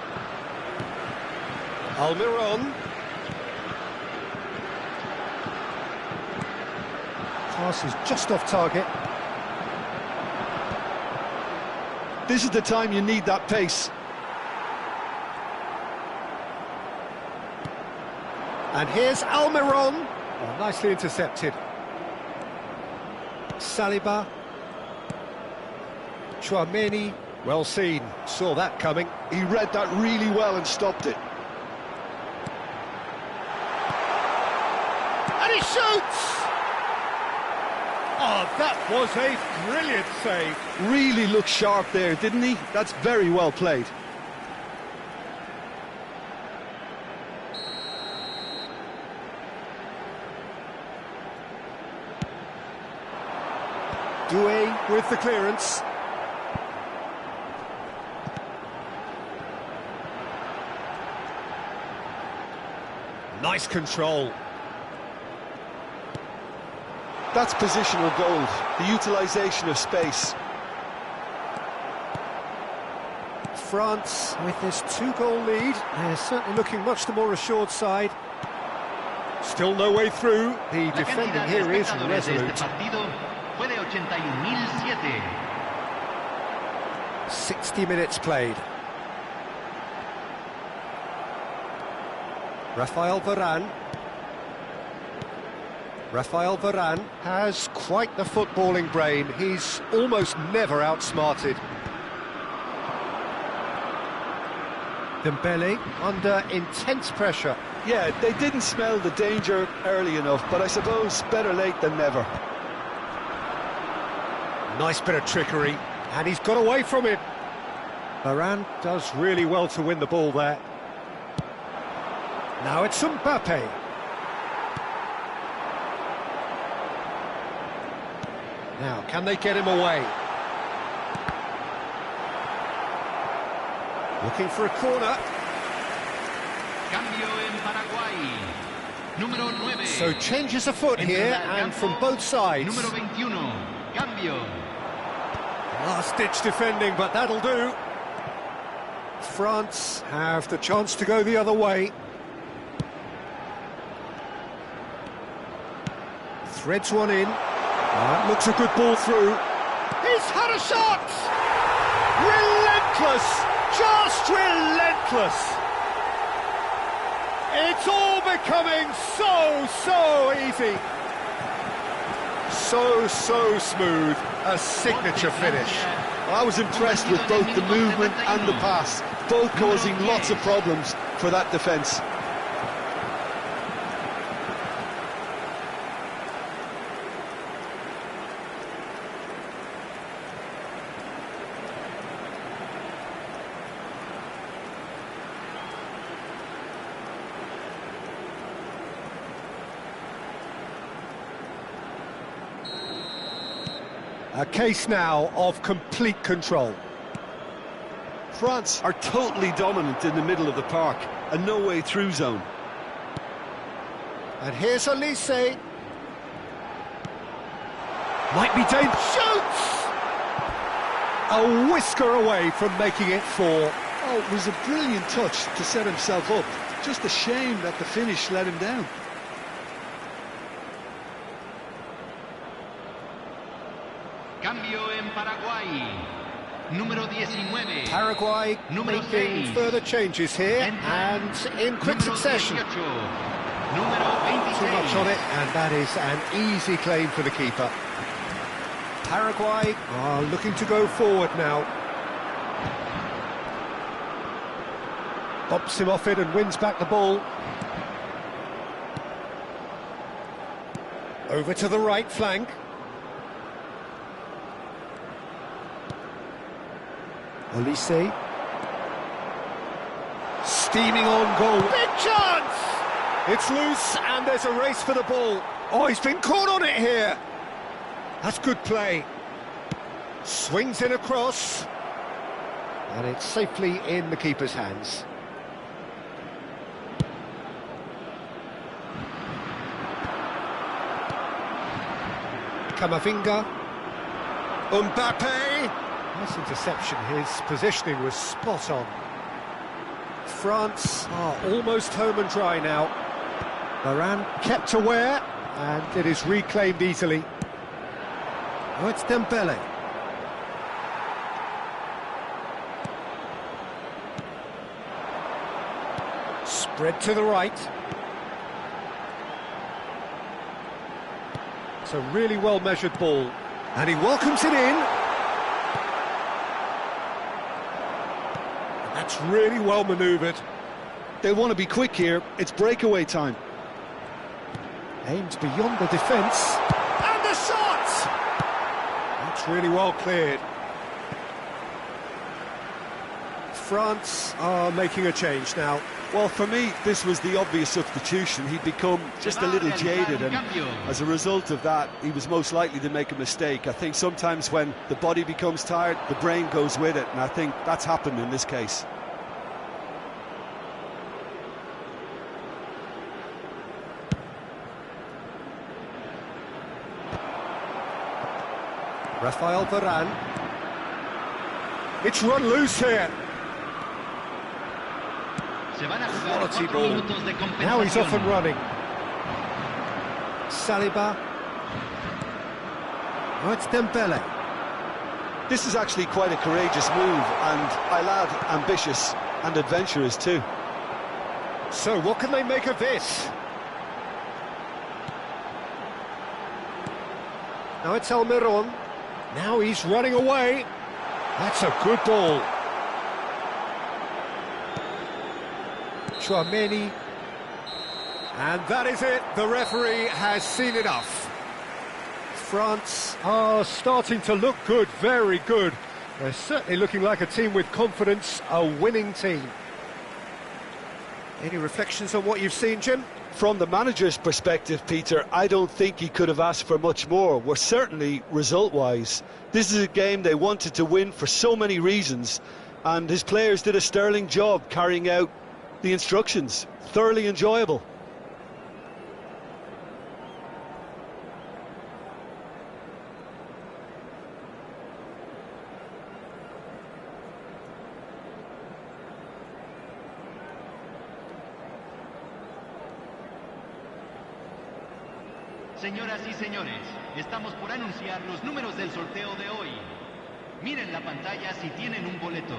Almiron. Pass is just off target. This is the time you need that pace. And here's Almiron. Oh, nicely intercepted. Saliba. Chouameni, well seen, saw that coming. He read that really well and stopped it. And he shoots! Oh, that was a brilliant save. Really looked sharp there, didn't he? That's very well played. Doué with the clearance. Nice control. That's positional gold, the utilisation of space. France with this 2-goal lead. They're certainly looking much the more assured side. Still no way through. The defending here is resolute. 60 minutes played. Rafael Varane. Rafael Varane has quite the footballing brain. He's almost never outsmarted. Dembele under intense pressure. Yeah, they didn't smell the danger early enough, but I suppose better late than never. Nice bit of trickery, and he's got away from it. Varane does really well to win the ball there. Now it's Mbappe. Now, can they get him away? Looking for a corner. Cambio en Paraguay. Número 9. So changes afoot here, and from both sides. Número 21. Cambio. Last-ditch defending, but that'll do. France have the chance to go the other way. Threads one in. That looks a good ball through. He's had a shot! Relentless! Just relentless! It's all becoming so easy. So smooth. A signature finish. I was impressed with both the movement and the pass, both causing lots of problems for that defence. A case now of complete control. France are totally dominant in the middle of the park, a no-way through zone. And here's Elise. Might be dangerous. Shoots! A whisker away from making it 4. Oh, it was a brilliant touch to set himself up. Just a shame that the finish let him down. Cambio en Paraguay. Número 19. Paraguay making further changes here, and in quick succession. Número 26. Too much on it, and that is an easy claim for the keeper. Paraguay are looking to go forward now. Bops him off it and wins back the ball. Over to the right flank. Elise. Steaming on goal. Big chance! It's loose, and there's a race for the ball. Oh, he's been caught on it here. That's good play. Swings in across. And it's safely in the keeper's hands. Camavinga. Mbappe. Nice interception. His positioning was spot on. France are almost home and dry now. Varane kept aware, and it is reclaimed easily. Oh, it's Dembele. Spread to the right. It's a really well-measured ball, and he welcomes it in. And that's really well manoeuvred. They'll want to be quick here. It's breakaway time. Aimed beyond the defence. And the shot! That's really well cleared. France are making a change now. Well, for me, this was the obvious substitution. He'd become just a little jaded, and as a result of that, he was most likely to make a mistake. I think sometimes when the body becomes tired, the brain goes with it, and I think that's happened in this case. Rafael Varane. It's run loose here. Quality ball. Now he's off and running. Saliba. Oh, it's Dembele. This is actually quite a courageous move, and I'll add ambitious and adventurous too. So what can they make of this? Now it's Almiron. Now he's running away. That's a good ball. Chouameni. And that is it. The referee has seen enough. France are starting to look good, very good. They're certainly looking like a team with confidence, a winning team. Any reflections on what you've seen, Jim? From the manager's perspective, Peter, I don't think he could have asked for much more. We're certainly result-wise. This is a game they wanted to win for so many reasons, and his players did a sterling job carrying out the instructions. Thoroughly enjoyable. Señoras y señores, estamos por anunciar los números del sorteo de hoy. Miren la pantalla si tienen un boleto.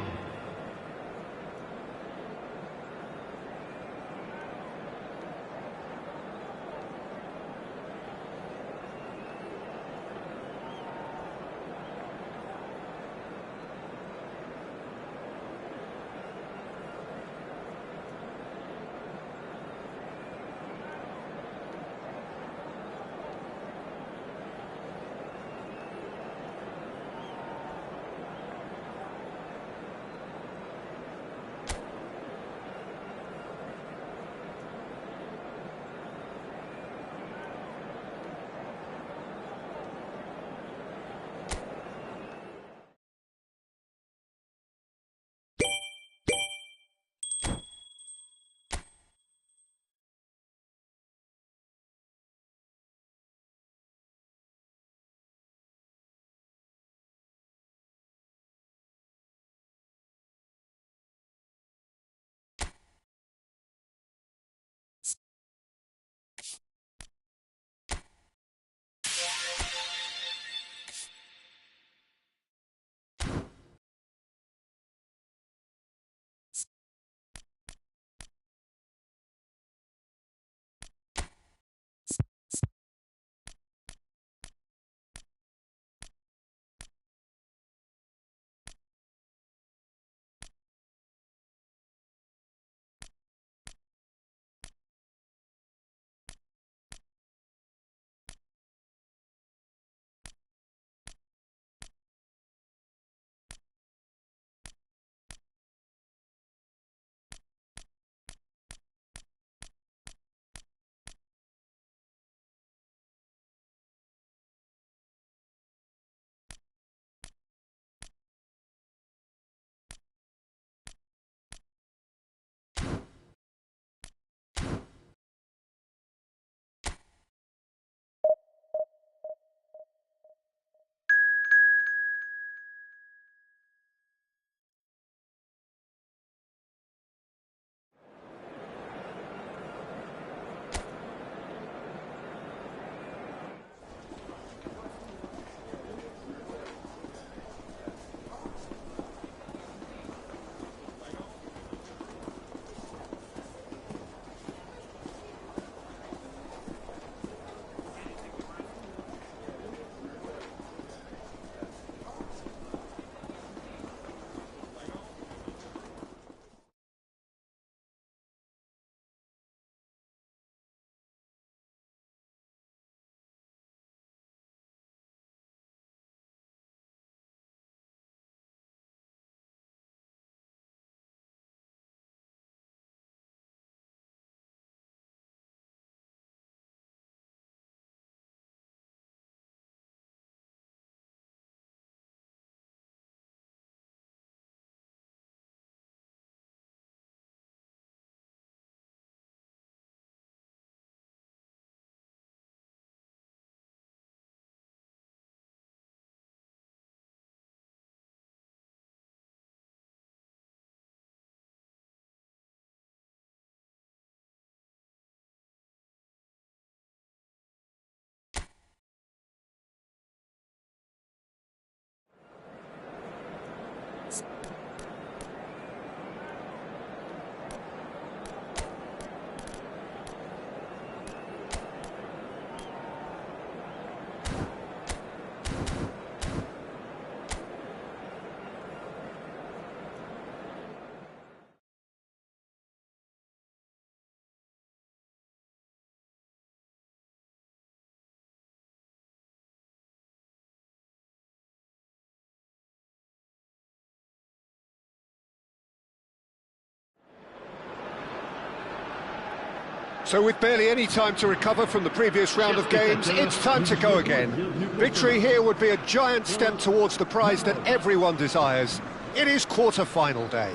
So with barely any time to recover from the previous round of games, it's time to go again. Victory here would be a giant step towards the prize that everyone desires. It is quarter-final day.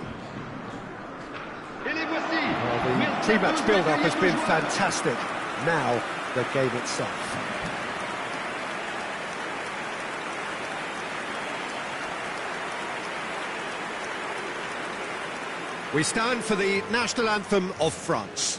Well, the pre-match build-up has been fantastic. Now, the game itself. We stand for the national anthem of France.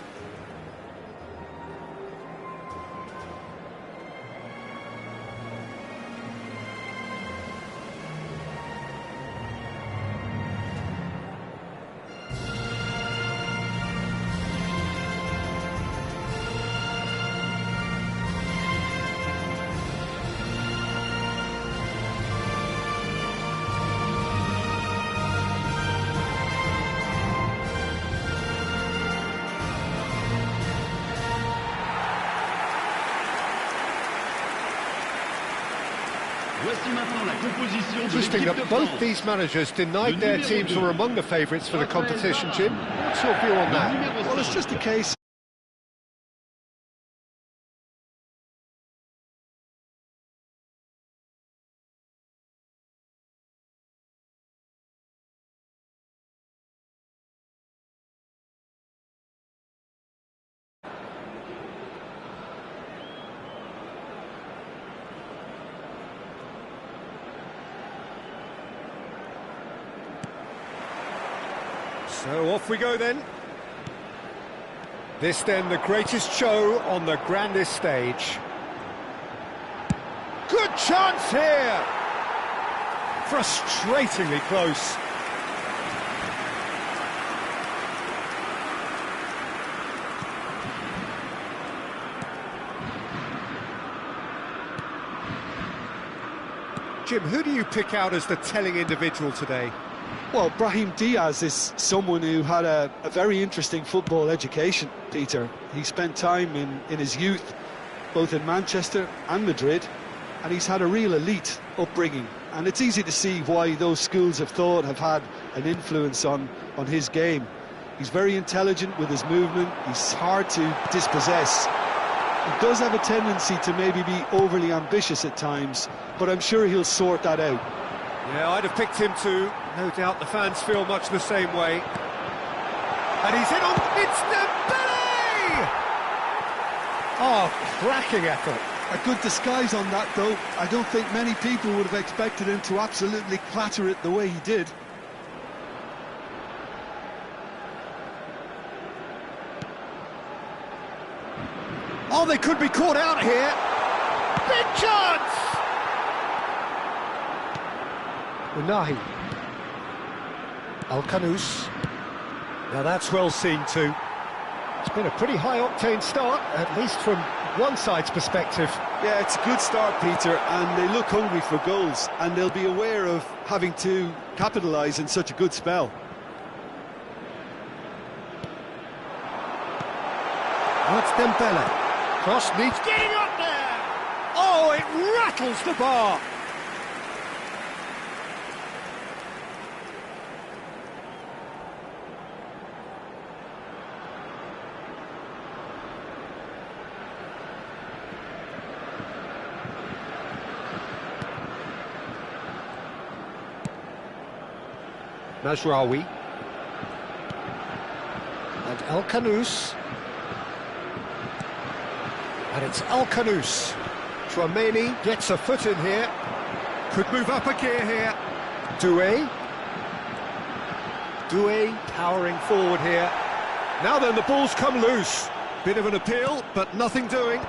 Interesting that both these managers denied their teams were among the favourites for the competition, Jim. What's your view on that? Well, it's just a case... So off we go then. This then the greatest show on the grandest stage. Good chance here! Frustratingly close. Jim, who do you pick out as the telling individual today? Well, Brahim Diaz is someone who had a very interesting football education, Peter. He spent time in his youth, both in Manchester and Madrid, and he's had a real elite upbringing. And it's easy to see why those schools of thought have had an influence on his game. He's very intelligent with his movement, he's hard to dispossess. He does have a tendency to maybe be overly ambitious at times, but I'm sure he'll sort that out. Yeah, I'd have picked him too. No doubt the fans feel much the same way. And he's in on... It's Dembele! Oh, cracking effort. A good disguise on that, though. I don't think many people would have expected him to absolutely clatter it the way he did. Oh, they could be caught out here. Big chance! Unahi. Al-Kanous. Now that's well seen too. It's been a pretty high-octane start, at least from one side's perspective. Yeah, it's a good start, Peter, and they look hungry for goals, and they'll be aware of having to capitalise in such a good spell. That's Dembele. Cross needs getting up there! Oh, it rattles the bar! Mazraoui. And Al-Kanous. And it's Al-Kanous. Tchouameni gets a foot in here. Could move up a gear here. Doué. Doué powering forward here. Now then, the ball's come loose. Bit of an appeal, but nothing doing.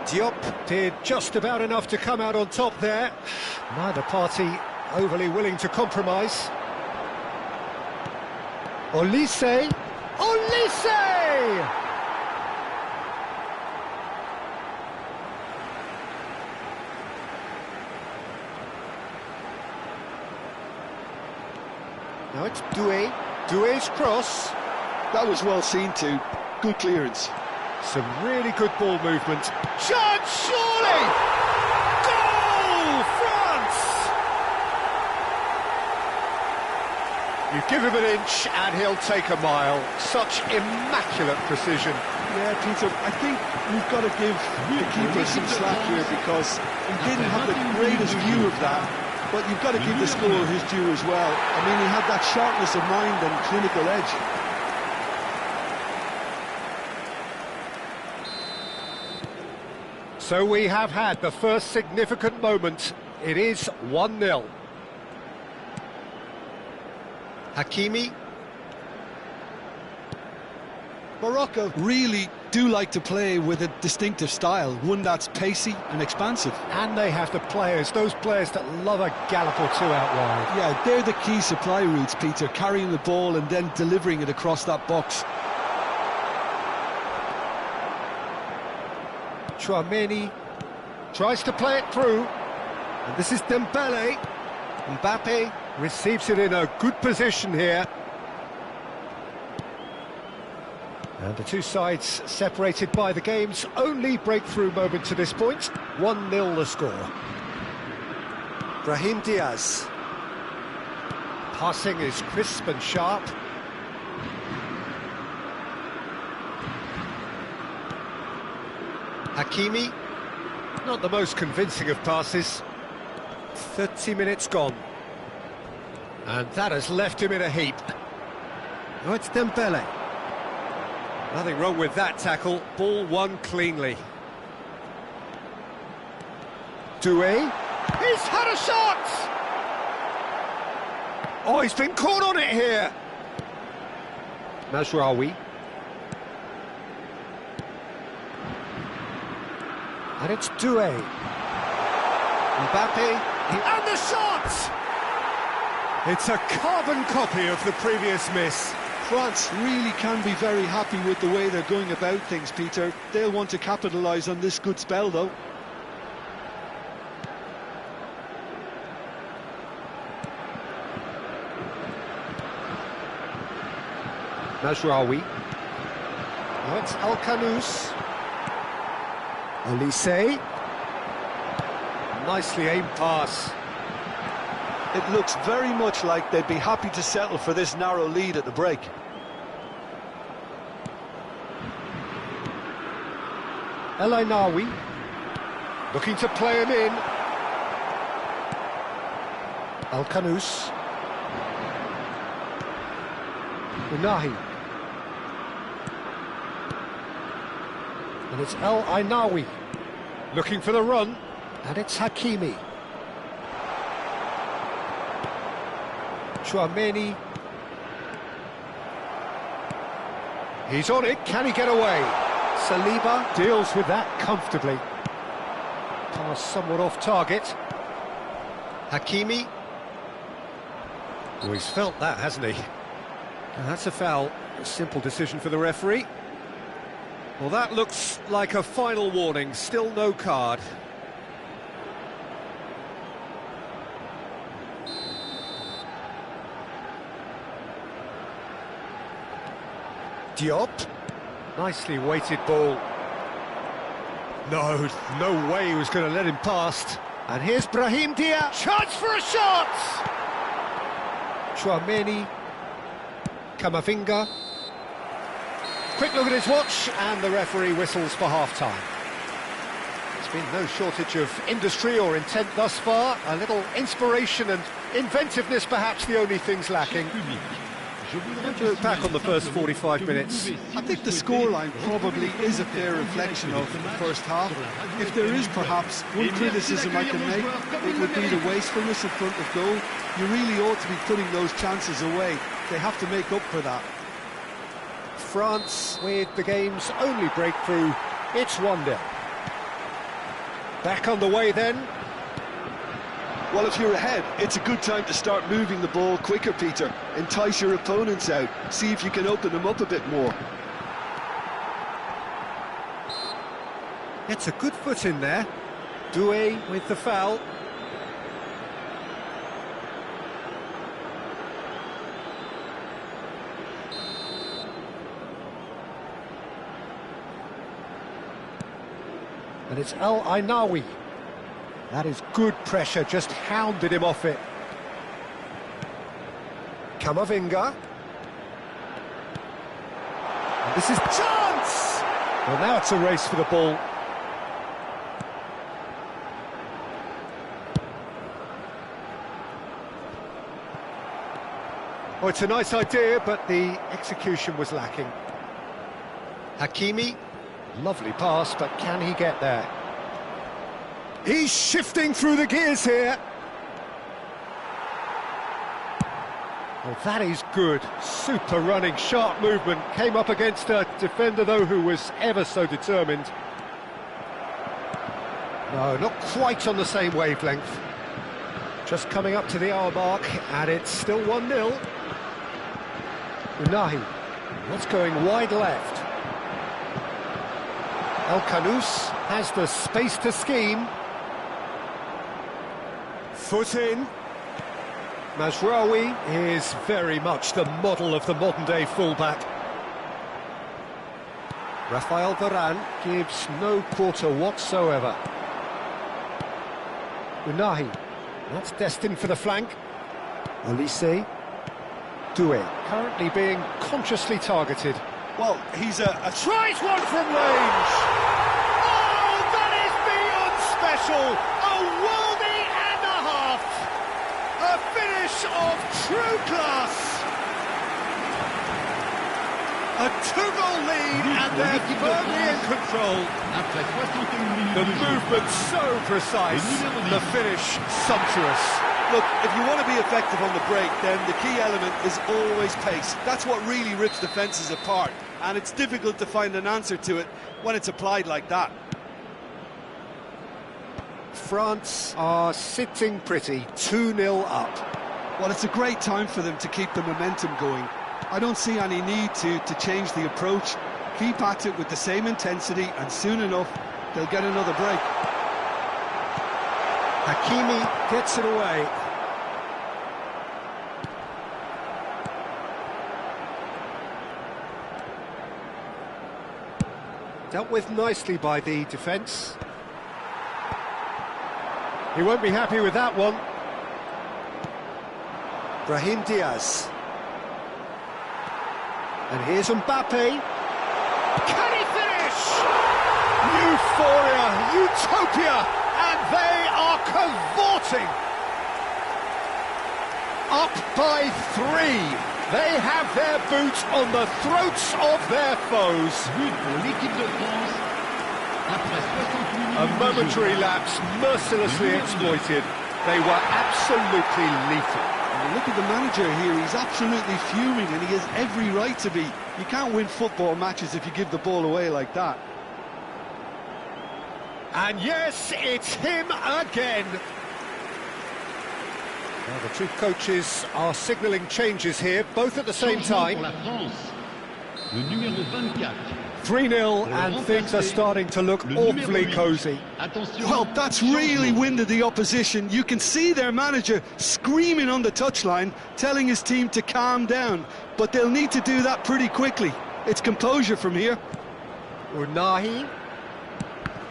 Diop did just about enough to come out on top there. Neither party overly willing to compromise. Olise! Olise! Now it's Doué. Doué's cross. That was well seen too. Good clearance. Some really good ball movement. Chance, surely! Goal! You give him an inch and he'll take a mile. Such immaculate precision. Yeah, Peter, I think we've got to give the keeper some slack here because he didn't have the greatest view of that, but you've got to give the scorer his due as well. I mean, he had that sharpness of mind and clinical edge. So we have had the first significant moment. It is 1-0. Hakimi. Morocco really do like to play with a distinctive style, one that's pacey and expansive. And they have the players, those players that love a gallop or two out wide. Yeah, they're the key supply routes, Peter, carrying the ball and then delivering it across that box. Chouameni tries to play it through, and this is Dembele. Mbappe receives it in a good position here. And the two sides separated by the game's only breakthrough moment to this point. 1-0 the score. Brahim Diaz. Passing is crisp and sharp. Hakimi, not the most convincing of passes. 30 minutes gone. And that has left him in a heap. Oh, it's Dembele. Nothing wrong with that tackle. Ball won cleanly. Doué. He's had a shot! Oh, he's been caught on it here. Mazraoui. And it's Doué. Mbappe, and the shot! It's a carbon copy of the previous miss. France really can be very happy with the way they're going about things, Peter. They'll want to capitalise on this good spell, though. Mazraoui. Now it's Al-Khanous. Olise. Nicely aimed pass. It looks very much like they'd be happy to settle for this narrow lead at the break. El Ainaoui. Looking to play him in. Al-Khanous. Unahi. And it's El Ainaoui. Looking for the run. And it's Hakimi. Chouameni. He's on it, can he get away? Saliba deals with that comfortably. Pass somewhat off target. Hakimi. Oh, he's felt that, hasn't he? And that's a foul. A simple decision for the referee. Well, that looks like a final warning. Still no card. Diop. Nicely weighted ball. No way he was going to let him past. And here's Brahim Diaz. Chance for a shot! Chouameni. Camavinga. Quick look at his watch, and the referee whistles for half-time. There's been no shortage of industry or intent thus far. A little inspiration and inventiveness, perhaps the only things lacking. How do you look back on the first 45 minutes? I think the scoreline probably is a fair reflection of the first half. If there is perhaps one criticism I can make, it would be the wastefulness in front of goal. You really ought to be putting those chances away. They have to make up for that. France with the game's only breakthrough. It's 1-0. Back on the way then. Well, if you're ahead, it's a good time to start moving the ball quicker, Peter. Entice your opponents out. See if you can open them up a bit more. Gets a good foot in there. Doué with the foul. And it's El Ainaoui. That is good pressure, just hounded him off it. Camavinga. And this is chance! Well, now it's a race for the ball. Oh, it's a nice idea, but the execution was lacking. Hakimi, lovely pass, but can he get there? He's shifting through the gears here. Well, that is good. Super running, sharp movement. Came up against a defender, though, who was ever so determined. No, not quite on the same wavelength. Just coming up to the hour mark, and it's still 1-0. Unahi, what's going wide left? El Kanous has the space to scheme. Foot in. Mazraoui is very much the model of the modern-day fullback. Rafael Varane gives no quarter whatsoever. Unahi, that's destined for the flank. Olise. Doué, currently being consciously targeted. Well, he's a Tries one from range! Oh, that is beyond special! A worldie and a half! A finish of true class! A two-goal lead and they're firmly in control. The movement so precise, the finish sumptuous. Look, if you want to be effective on the break, then the key element is always pace. That's what really rips defences apart, and it's difficult to find an answer to it when it's applied like that. France are sitting pretty, 2-0 up. Well, it's a great time for them to keep the momentum going. I don't see any need to change the approach. Keep at it with the same intensity, and soon enough, they'll get another break. Hakimi gets it away. Dealt with nicely by the defence. He won't be happy with that one. Brahim Diaz. And here's Mbappe. Can he finish? Euphoria, utopia, and they are cavorting. Up by 3. They have their boots on the throats of their foes. A momentary lapse, mercilessly exploited. They were absolutely lethal. Look at the manager here, he's absolutely fuming, and he has every right to be. You can't win football matches if you give the ball away like that. And yes, it's him again. Now the two coaches are signalling changes here, both at the same time. 3-0, and things are starting to look awfully cosy. Well, that's really winded the opposition. You can see their manager screaming on the touchline, telling his team to calm down. But they'll need to do that pretty quickly. It's composure from here. Unahi.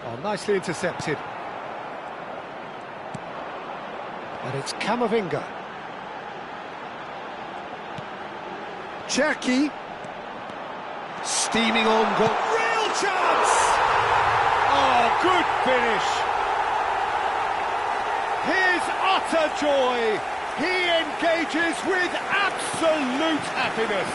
Oh, nicely intercepted. And it's Camavinga. Cherki. Steaming on goal. Real chance! Oh, good finish. His utter joy. He engages with absolute happiness.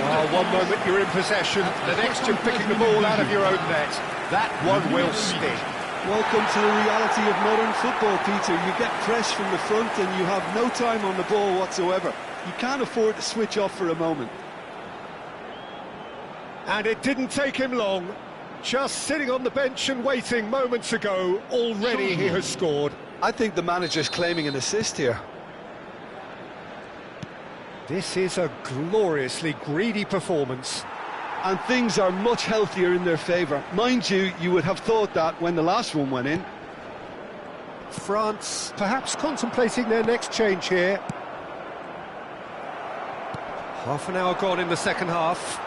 Oh, one moment you're in possession, the next you're picking the ball out of your own net. That one will stick. Welcome to the reality of modern football, Peter. You get pressed from the front and you have no time on the ball whatsoever. You can't afford to switch off for a moment. And it didn't take him long. Just sitting on the bench and waiting moments ago, already he has scored. I think the manager's claiming an assist here. This is a gloriously greedy performance. And things are much healthier in their favour. Mind you, you would have thought that when the last one went in. France perhaps contemplating their next change here. Half an hour gone in the second half.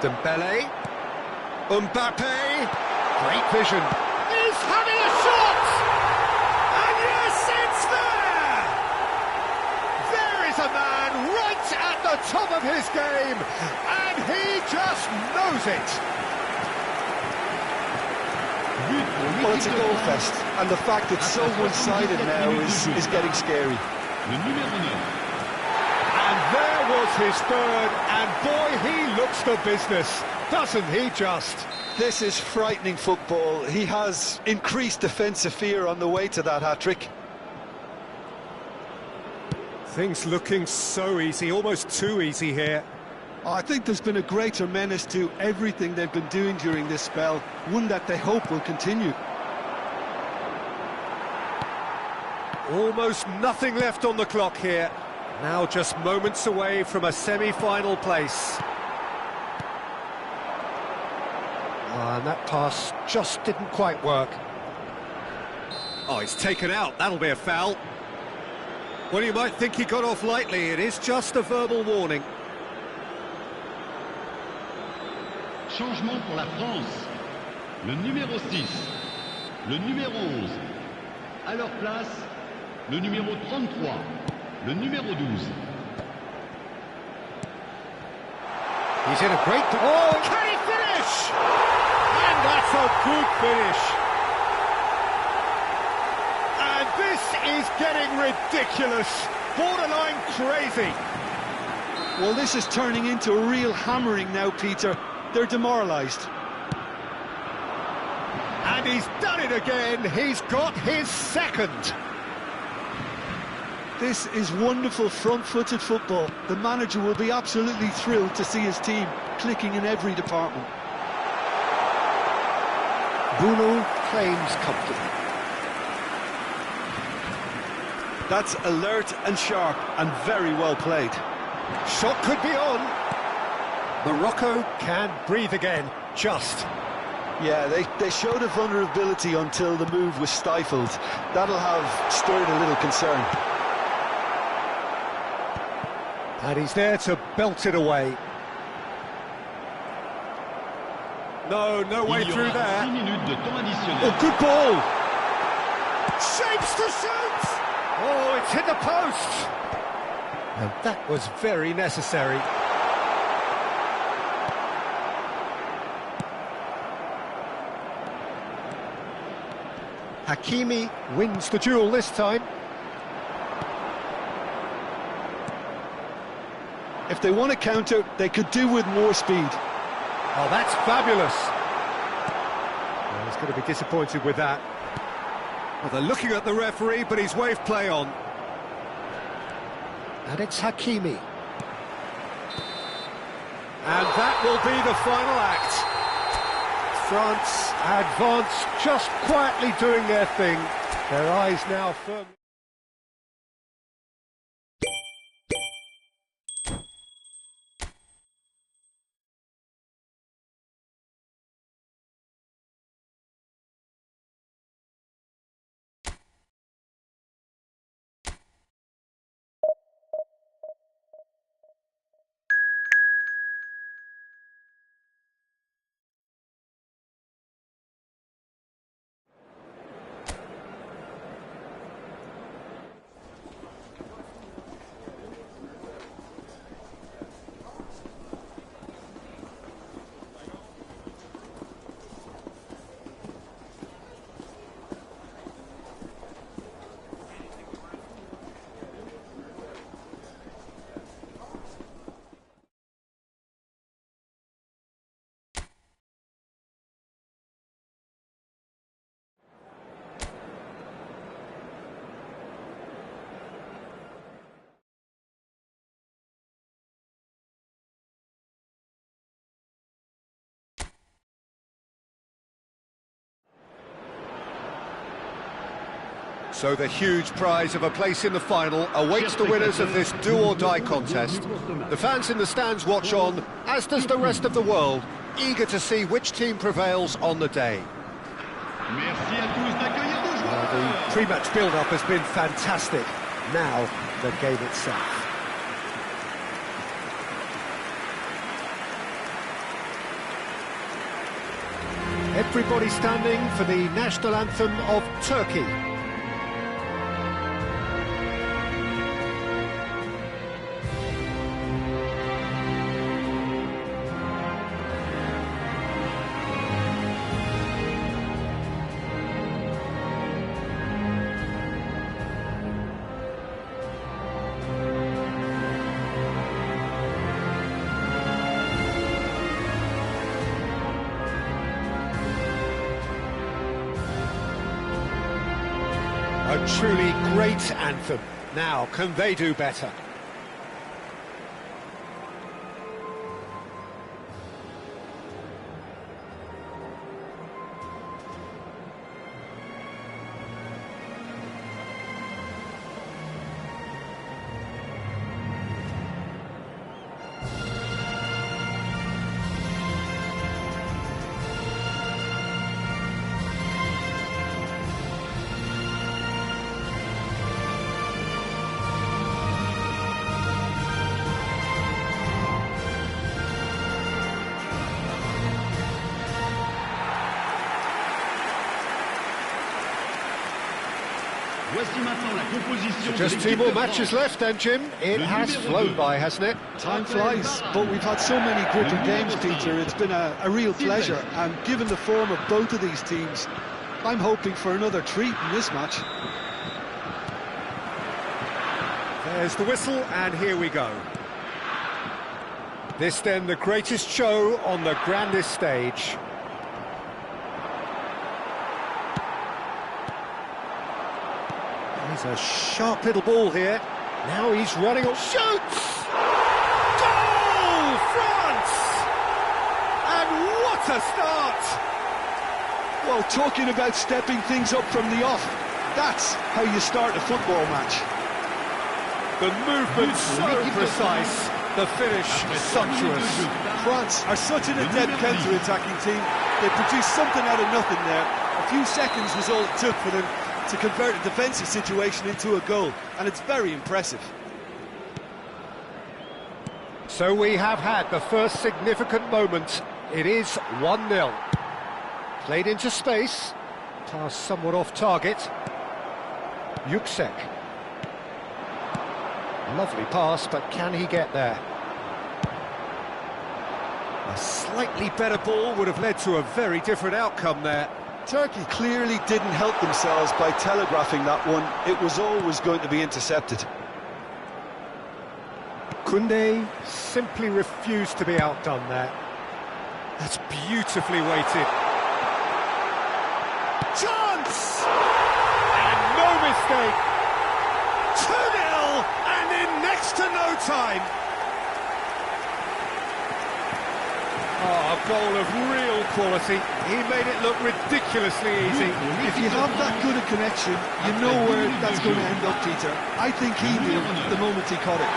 Dembele. Mbappe. Great vision. Is He's having a shot! And yes, it's there! There is a man right at the top of his game, and he just knows it. Well, it's a goal fest, and the fact it's so one-sided now is getting scary. Le numéro 9. And there was his third, and boy, he looks the business, doesn't he just? This is frightening football. He has increased defensive fear on the way to that hat-trick. Things looking so easy, almost too easy here. I think there's been a greater menace to everything they've been doing during this spell, one that they hope will continue. Almost nothing left on the clock here. Now just moments away from a semi-final place. And that pass just didn't quite work. Oh, he's taken out. That'll be a foul. Well, you might think he got off lightly. It is just a verbal warning. Changement pour la France. Le numéro 6. Le numéro 11. À leur place, le numéro 33. Le numéro 12. He's in a great... Oh, can he finish? And that's a good finish. And this is getting ridiculous. Borderline crazy. Well, this is turning into a real hammering now, Peter. They're demoralised. And he's done it again. He's got his second. This is wonderful front-footed football. The manager will be absolutely thrilled to see his team clicking in every department. Bruno claims comfortably. That's alert and sharp and very well played. Shot could be on. Morocco can breathe again, just. Yeah, they showed a vulnerability until the move was stifled. That'll have stirred a little concern. And he's there to belt it away. No way Il y through aura 6 there. minutes de temps additionnel. Oh, good ball! Shapes to shoot! Oh, it's hit the post! And that was very necessary. Hakimi wins the duel this time. If they want to counter, they could do with more speed. Oh, that's fabulous. Well, he's going to be disappointed with that. Well, they're looking at the referee, but he's waved play on. And it's Hakimi. And that will be the final act. France advance, just quietly doing their thing. Their eyes now firmly... So the huge prize of a place in the final awaits the winners of this do-or-die contest. The fans in the stands watch on, as does the rest of the world, eager to see which team prevails on the day. Merci à tous d'accueillir nos joueurs. The pre-match build-up has been fantastic. Now, the game itself. everybody standing for the national anthem of Turkey. A truly great anthem. Now, can they do better? So just two more matches left then, Jim. It has flown by, hasn't it? Time flies, but we've had so many gripping games, Peter. It's been a real pleasure, and given the form of both of these teams, I'm hoping for another treat in this match. There's the whistle, and here we go. This then the greatest show on the grandest stage. He's a sharp little ball here. Now he's running on. Shoots! Goal! France! And what a start! Well, talking about stepping things up from the off, that's how you start a football match. The movement so precise, the finish sumptuous. France are such an adept counter-attacking team. They produced something out of nothing there. A few seconds was all it took for them to convert a defensive situation into a goal, and it's very impressive. So we have had the first significant moment. It is 1-0. Played into space, pass somewhat off target. Yüksek. Lovely pass, but can he get there? A slightly better ball would have led to a very different outcome there. Turkey clearly didn't help themselves by telegraphing that one. It was always going to be intercepted. Koundé simply refused to be outdone there. That's beautifully weighted. Chance! And no mistake! 2-0 and in next to no time. Oh, a goal of real quality. He made it look ridiculously easy. If you have that good a connection, you know where that's going to end up, Peter. I think he knew the moment he caught it.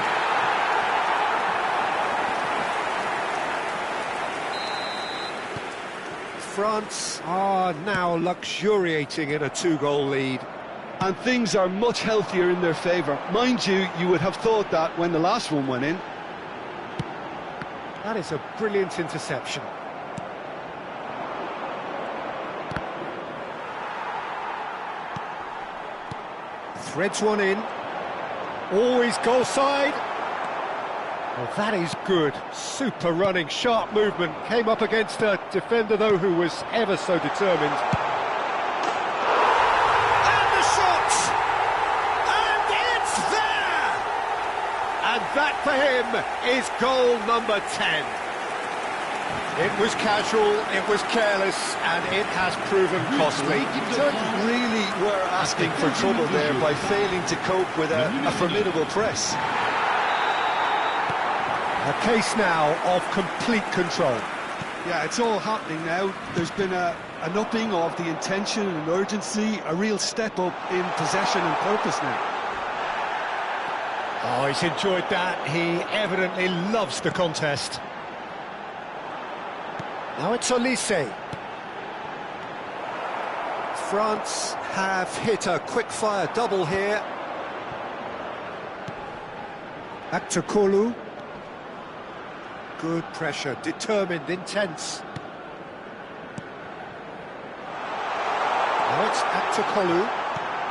France are now luxuriating in a two-goal lead. And things are much healthier in their favour. Mind you, you would have thought that when the last one went in. That is a brilliant interception. Threads one in. Always goal side. Well, that is good. Super running, sharp movement. Came up against a defender, though, who was ever so determined. And the shot! And it's there! And that, for him, is goal number 10. It was casual, it was careless, and it has proven costly. Turkey really were asking for trouble there by failing to cope with a formidable press. A case now of complete control. Yeah, it's all happening now. There's been an upping of the intention and urgency, a real step up in possession and purpose now. Oh, he's enjoyed that. He evidently loves the contest. Now it's Olise. France have hit a quick-fire double here. Back to Kolu. Good pressure, determined, intense. Now it's Aktakolu.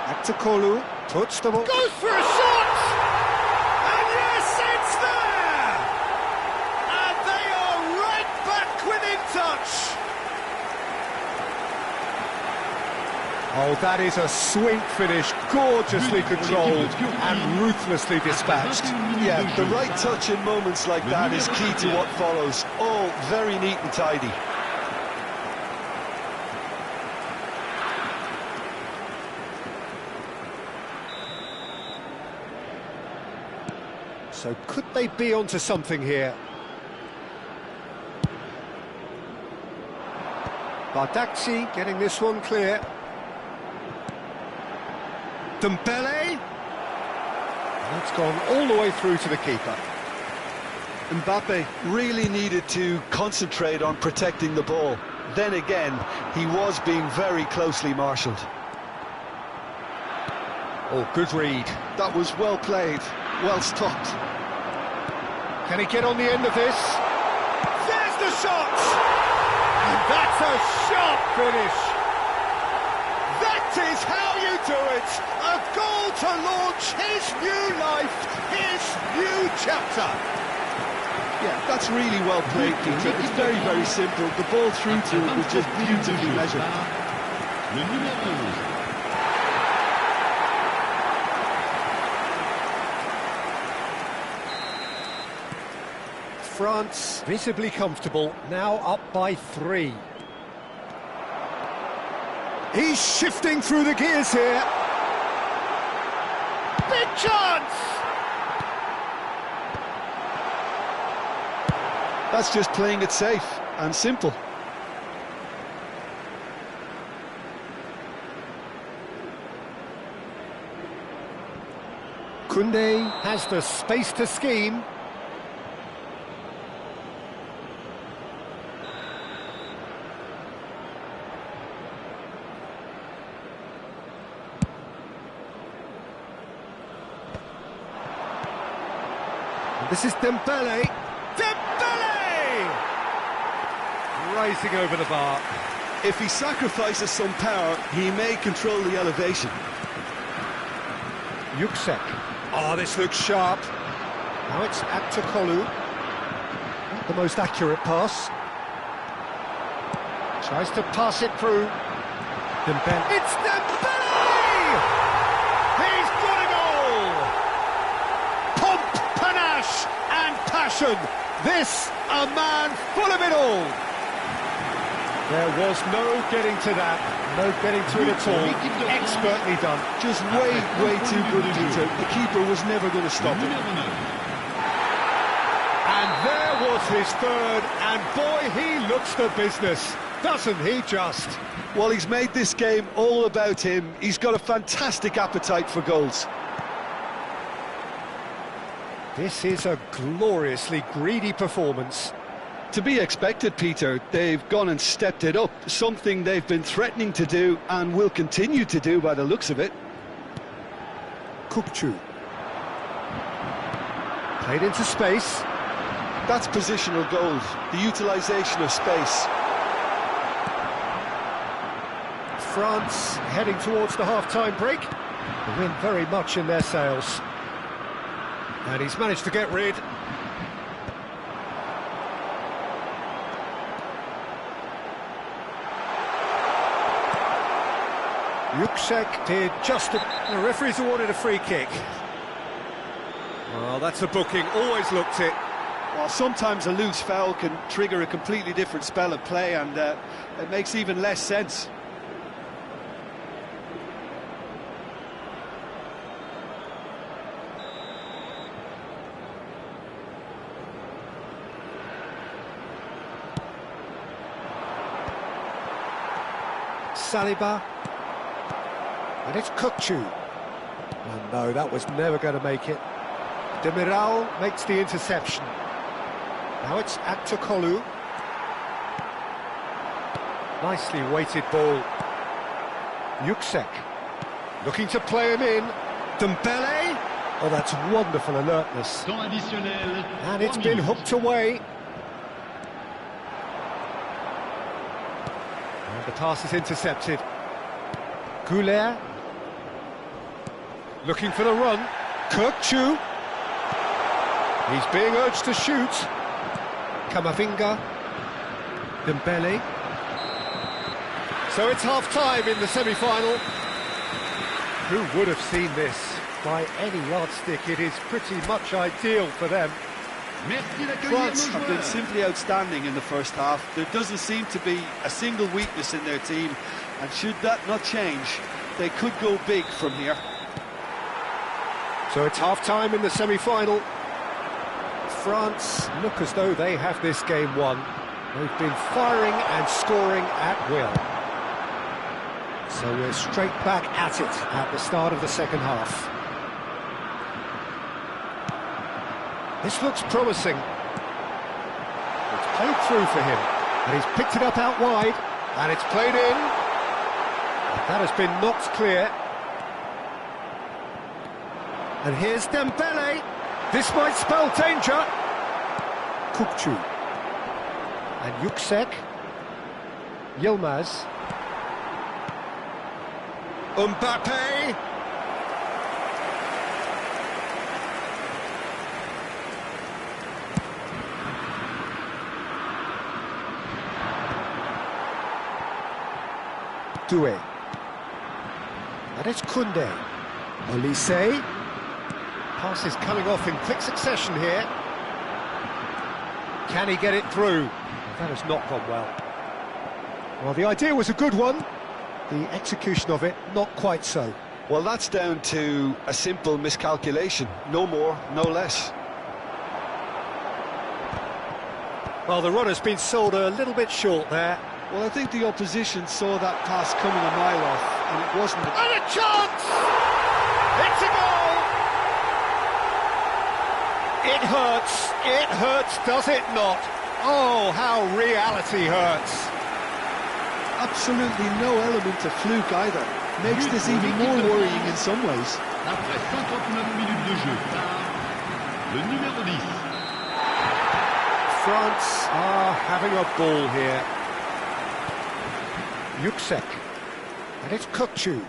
Aktakolu puts the ball. Goes for a shot! And yes, it's there! And they are right back within touch. Oh, that is a sweet finish, gorgeously controlled and ruthlessly dispatched. Yeah, the right touch in moments like that is key to what follows. All very neat and tidy. So could they be onto something here? Bardakci getting this one clear. Dembele. And it's gone all the way through to the keeper. Mbappe really needed to concentrate on protecting the ball. Then again, he was being very closely marshalled. Oh, good read. That was well played, well stopped. Can he get on the end of this? There's the shot! And that's a sharp finish. That is how you do it. A goal to launch his new life, his new chapter. Yeah, that's really well played, Peter. It's very, very simple. The ball through to it was just beautifully measured. Le numéro 11. France visibly comfortable, now up by 3. He's shifting through the gears here. Big chance! That's just playing it safe and simple. Koundé has the space to scheme. This is Dembele. Dembele! Rising over the bar. If he sacrifices some power, he may control the elevation. Yuksek. Oh, this looks sharp. Now it's Aktakolu. Not the most accurate pass. Tries to pass it through. Dembele. It's Dembele! He's got a goal! Pomp, panache and passion. This, a man full of it all. There was no getting to that, no getting to it at all. Expertly done. Just way, way too good, Peter. The keeper was never going to stop it. And there was his third, and boy, he looks the business, doesn't he just? Well, he's made this game all about him. He's got a fantastic appetite for goals. This is a gloriously greedy performance. To be expected, Peter. They've gone and stepped it up, something they've been threatening to do and will continue to do by the looks of it. Kupchu. Played into space. That's positional goals, the utilisation of space. France heading towards the half-time break. The wind very much in their sails. And he's managed to get rid. Yuksek did just the referee's awarded a free kick. Well, that's a booking, always looked it. Well, sometimes a loose foul can trigger a completely different spell of play, and it makes even less sense. Saliba. And it's Kukçu. And no, that was never going to make it. Demiral makes the interception. Now it's Aktakolu. Nicely weighted ball. Yuksek. Looking to play him in. Dembele. Oh, that's wonderful alertness. And it's been hooked away. And the pass is intercepted. Goulet. Looking for the run. Kirkchu. He's being urged to shoot. Kamavinga. Dembele. So it's half-time in the semi-final. Who would have seen this? By any yardstick, it is pretty much ideal for them. France have been simply outstanding in the first half. There doesn't seem to be a single weakness in their team, and should that not change, they could go big from here. So it's half-time in the semi-final. France look as though they have this game won. They've been firing and scoring at will. So we're straight back at it at the start of the second half. This looks promising. It's played through for him, and he's picked it up out wide, and it's played in. That has been knocked clear. And here's Dembele. This might spell danger. Kukçu. And Yüksek. Yilmaz. Mbappe. Doué. And it's Koundé. Olise. Passes coming off in quick succession here. Can he get it through? That has not gone well. Well, the idea was a good one. The execution of it, not quite so. Well, that's down to a simple miscalculation. No more, no less. Well, the runner's been sold a little bit short there. Well, I think the opposition saw that pass coming a mile off, and it wasn't... And a chance! It's a goal! It hurts, does it not? Oh, how reality hurts. Absolutely no element of fluke either. Makes this even more worrying in some ways. Après 59 minutes de jeu, le numéro 10. France are having a ball here. Yüksek. And it's Kukçu.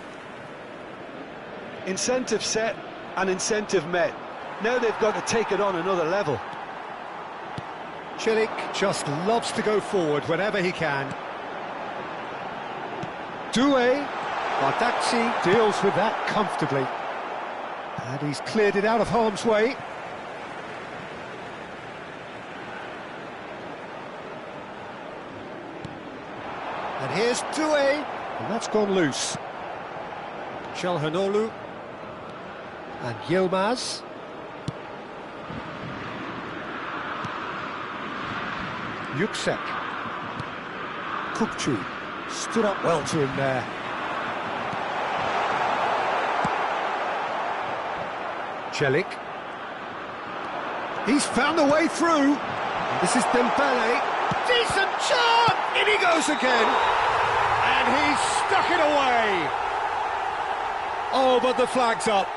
Incentive set and incentive met. Now they've got to take it on another level. Çelik just loves to go forward whenever he can. Doué. Bardakci deals with that comfortably. And he's cleared it out of harm's way. And here's Doué. And that's gone loose. Çalhanoğlu. And Yilmaz. Yüksek. Kukçu stood up well to him there. Çelik. He's found the way through. This is Dembele. Decent shot! In he goes again. And he's stuck it away. Oh, but the flag's up.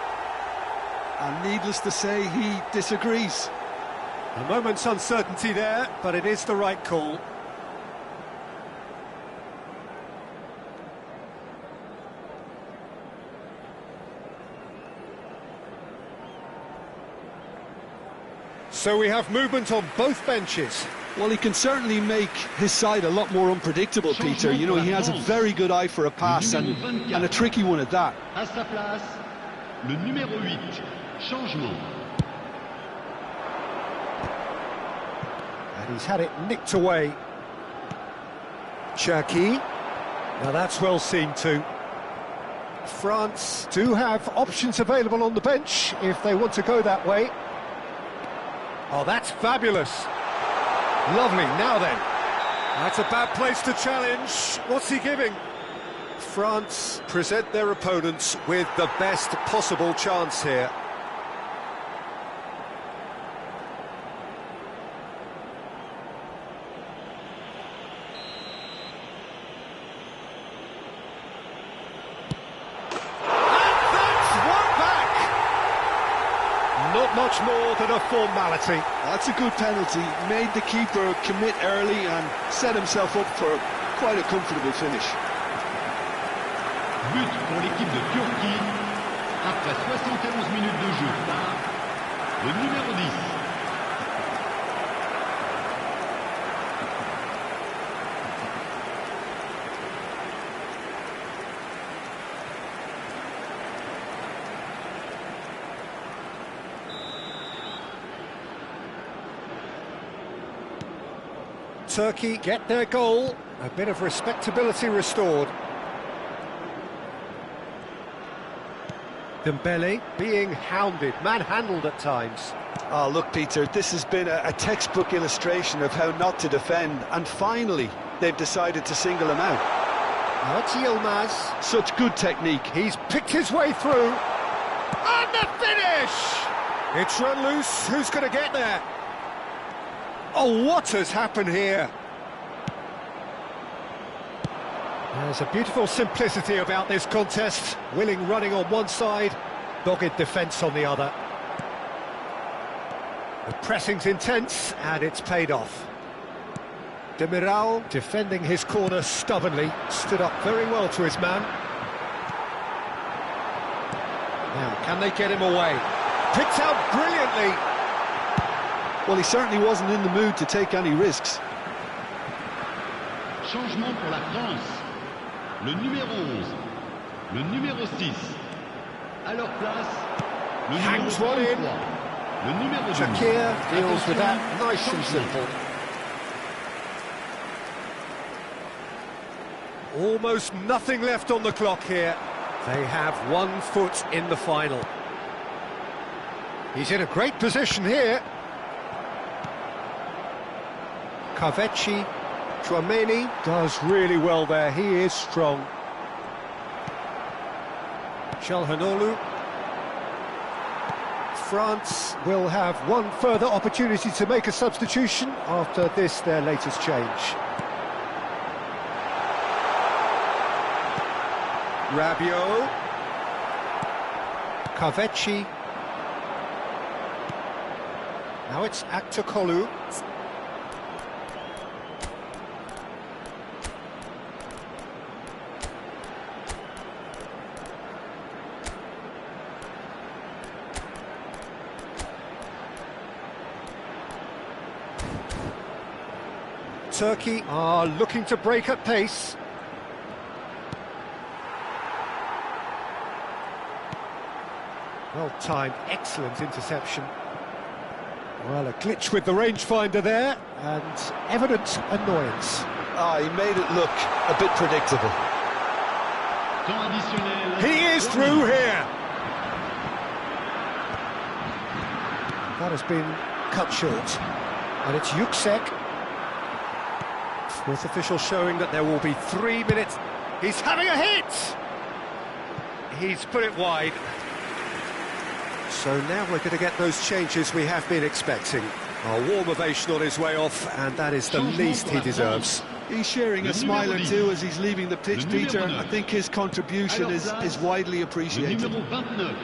And needless to say, he disagrees. A moment's uncertainty there, but it is the right call. So we have movement on both benches. Well, he can certainly make his side a lot more unpredictable, Peter. You know, he has a very good eye for a pass and a tricky one at that. À sa place, le numéro 8. Changement. And he's had it nicked away. Cherki. Now that's well seen too. France do have options available on the bench if they want to go that way. Oh, that's fabulous. Lovely, now then. That's a bad place to challenge. What's he giving? France present their opponents with the best possible chance here. Not much more than a formality. That's a good penalty. Made the keeper commit early and set himself up for quite a comfortable finish. But pour l'équipe de Turquie après 71 minutes de jeu par le numéro 10. Turkey get their goal, a bit of respectability restored. Dembele being hounded, manhandled at times. Oh, look, Peter, this has been a textbook illustration of how not to defend, and finally they've decided to single him out. Now it's Yilmaz. Such good technique. He's picked his way through. And the finish! It's run loose. Who's going to get there? Oh, what has happened here? There's a beautiful simplicity about this contest. Willing running on one side, dogged defence on the other. The pressing's intense, and it's paid off. Demiral, defending his corner stubbornly, stood up very well to his man. Now, can they get him away? Picked out brilliantly. Well, he certainly wasn't in the mood to take any risks. Changement pour la France. Le numéro 11, le numéro 6. À leur place, le numéro Hangs one in. 33, le numéro 12. Shakir deals with that Attention, nice and changement. simple. Almost nothing left on the clock here. They have 1 foot in the final. He's in a great position here. Kaveci, Chouameni does really well there, he is strong. Çalhanoğlu. France will have one further opportunity to make a substitution after this, their latest change. Rabiot. Kaveci. Now it's Aktokolu. Turkey are looking to break at pace. Well-timed, excellent interception. Well, a glitch with the rangefinder there, and evident annoyance. Ah, he made it look a bit predictable. Temps additionnel. He is through here! That has been cut short. And it's Yüksek. Fourth official showing that there will be 3 minutes. He's having a hit! He's put it wide. So now we're going to get those changes we have been expecting. A warm ovation on his way off, and that is the least he deserves. He's sharing a smile or two as he's leaving the pitch, Peter. I think his contribution is widely Le appreciated. numéro 29,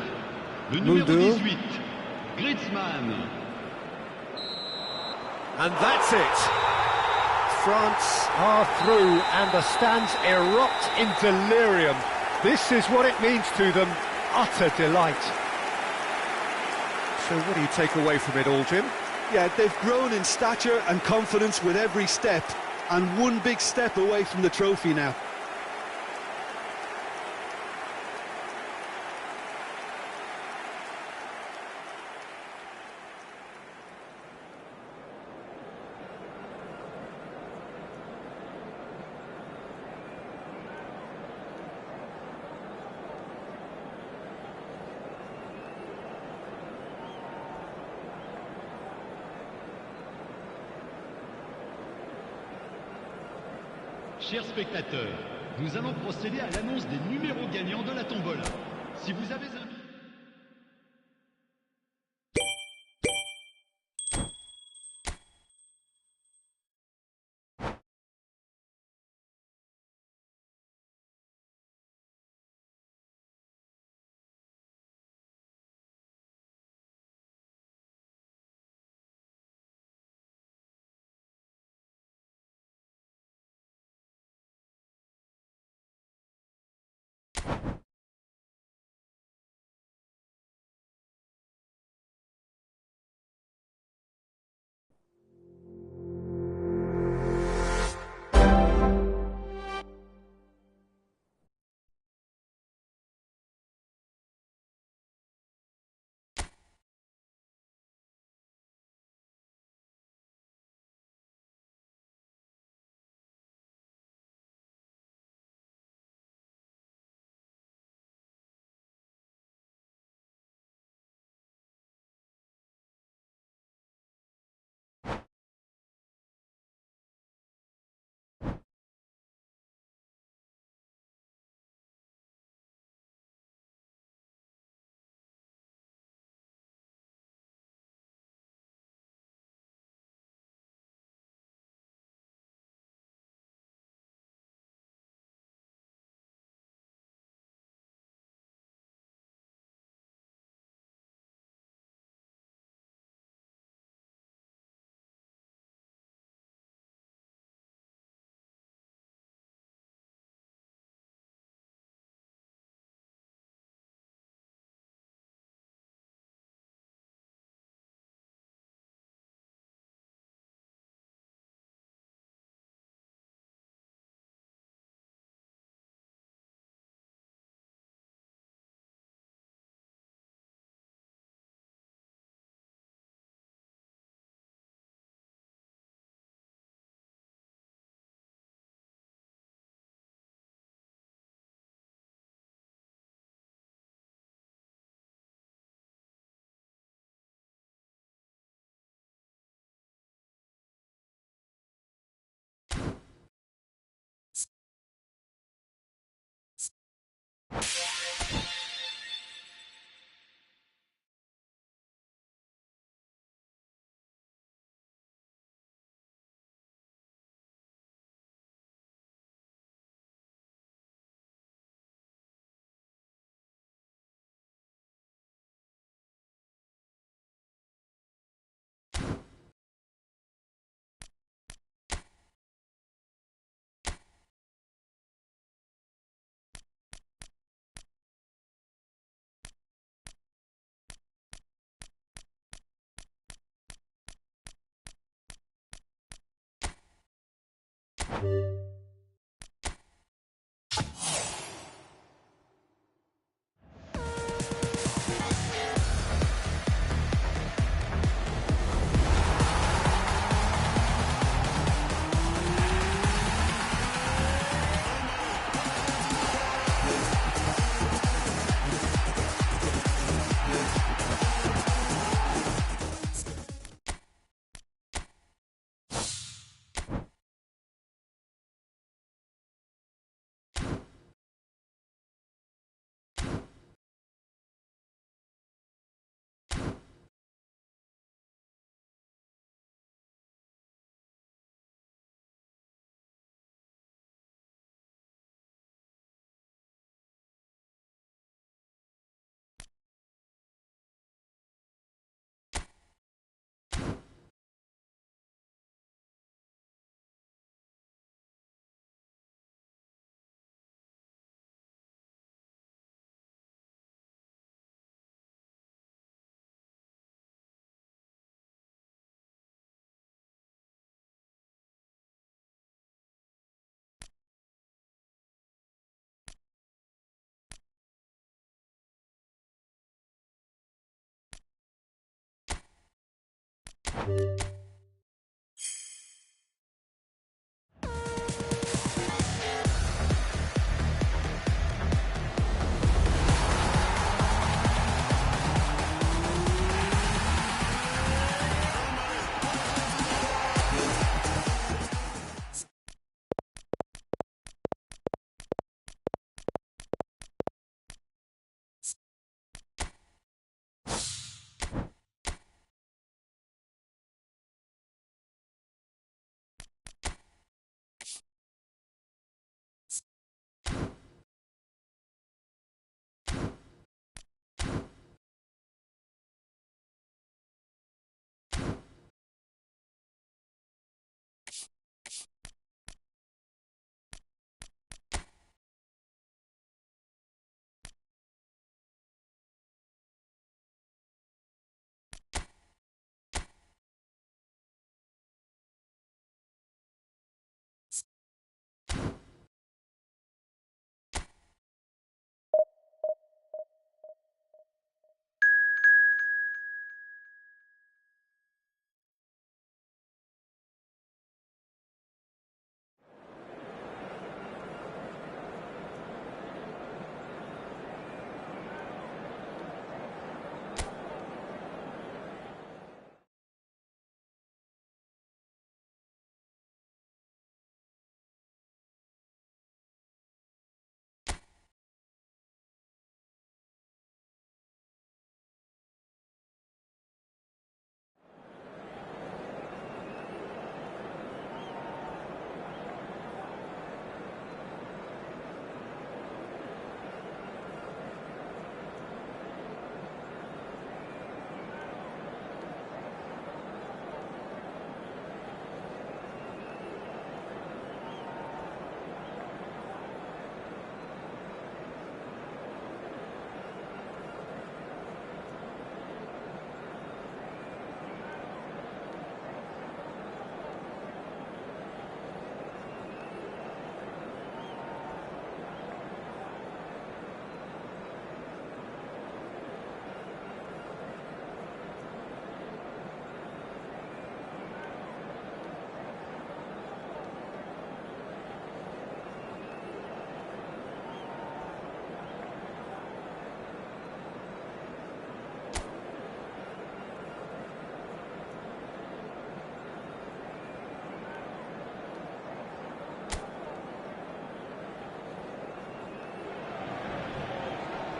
le numéro Mulder. 18, Griezmann. And that's it. France are through, and the stands erupt in delirium. This is what it means to them, utter delight. So what do you take away from it all, Jim? Yeah, they've grown in stature and confidence with every step, and one big step away from the trophy now. Chers spectateurs, nous allons procéder à l'annonce des numéros gagnants de la tombola. Si vous avez un...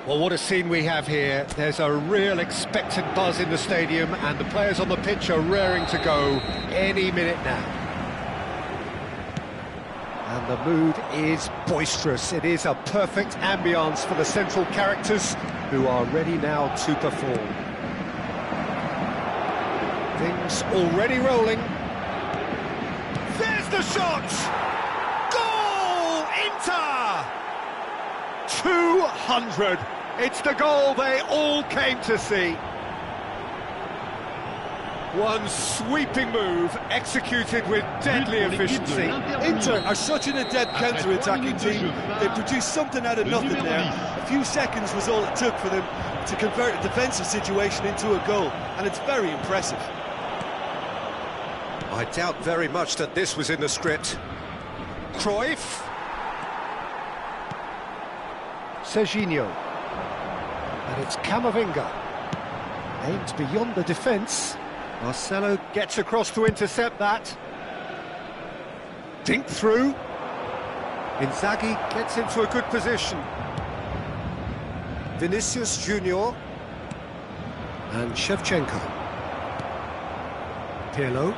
Well, what a scene we have here. There's a real expectant buzz in the stadium, and the players on the pitch are raring to go any minute now. And the mood is boisterous. It is a perfect ambience for the central characters, who are ready now to perform. Things already rolling. There's the shot! Goal! Inter! 200! It's the goal they all came to see. One sweeping move, executed with deadly efficiency. Inter are such an adept counter-attacking team. They produced something out of nothing there. A few seconds was all it took for them to convert a defensive situation into a goal, and it's very impressive. I doubt very much that this was in the script. Cruyff. Serginho. And it's Camavinga. Aimed beyond the defence. Marcelo gets across to intercept that. Dink through. Inzaghi gets into a good position. Vinicius Junior. And Shevchenko. Pirlo.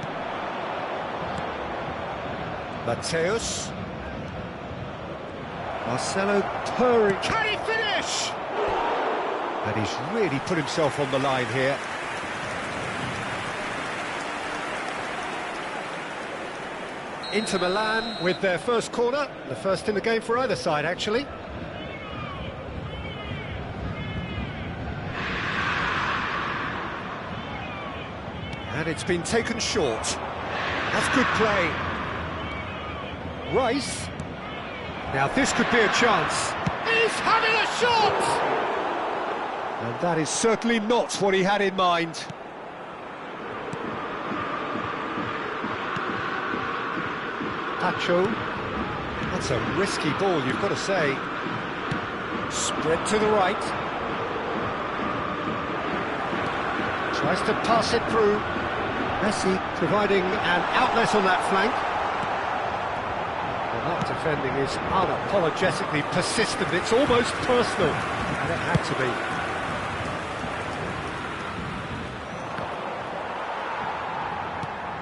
Mateus. Marcelo purring. Can he finish? And he's really put himself on the line here. Inter Milan with their first corner, the first in the game for either side, actually. And it's been taken short. That's good play. Rice. Now this could be a chance. He's having a shot! And that is certainly not what he had in mind. Pacho. That's a risky ball, you've got to say. Spread to the right. Tries to pass it through. Messi providing an outlet on that flank. Well, that defending is unapologetically persistent. It's almost personal, and it had to be.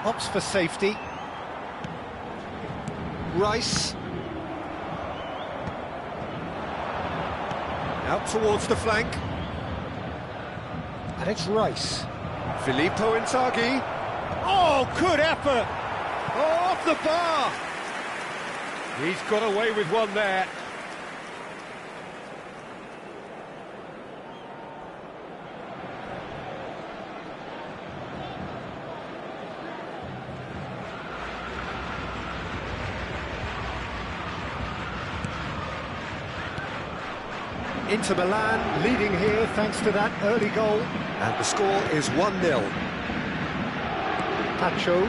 Opts for safety. Rice. Out towards the flank. And it's Rice. Filippo Inzaghi. Oh, good effort! Oh, off the bar! He's got away with one there. Inter Milan leading here thanks to that early goal. And the score is 1-0. Pacho.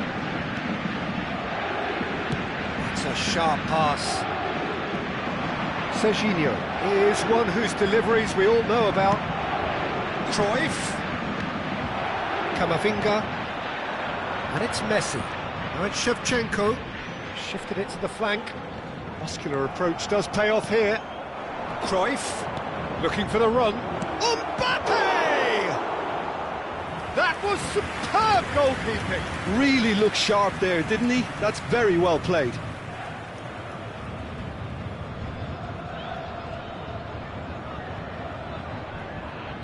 It's a sharp pass. Serginho is one whose deliveries we all know about. Cruyff. Camavinga. And it's Messi. Now it's Shevchenko. Shifted it to the flank. Muscular approach does pay off here. Cruyff. Looking for the run. Mbappe! That was superb goalkeeping. Really looked sharp there, didn't he? That's very well played.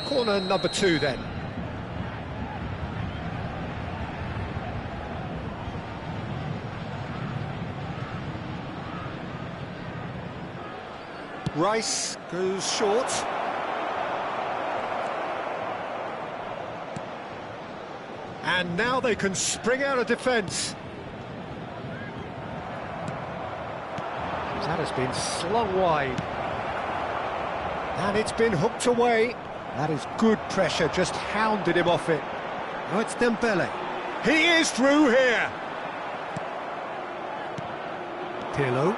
Corner number 2 then. Rice goes short. And now they can spring out of defence. That has been slung wide. And it's been hooked away. That is good pressure, just hounded him off it. Now it's Dembele. He is through here. Pirlo.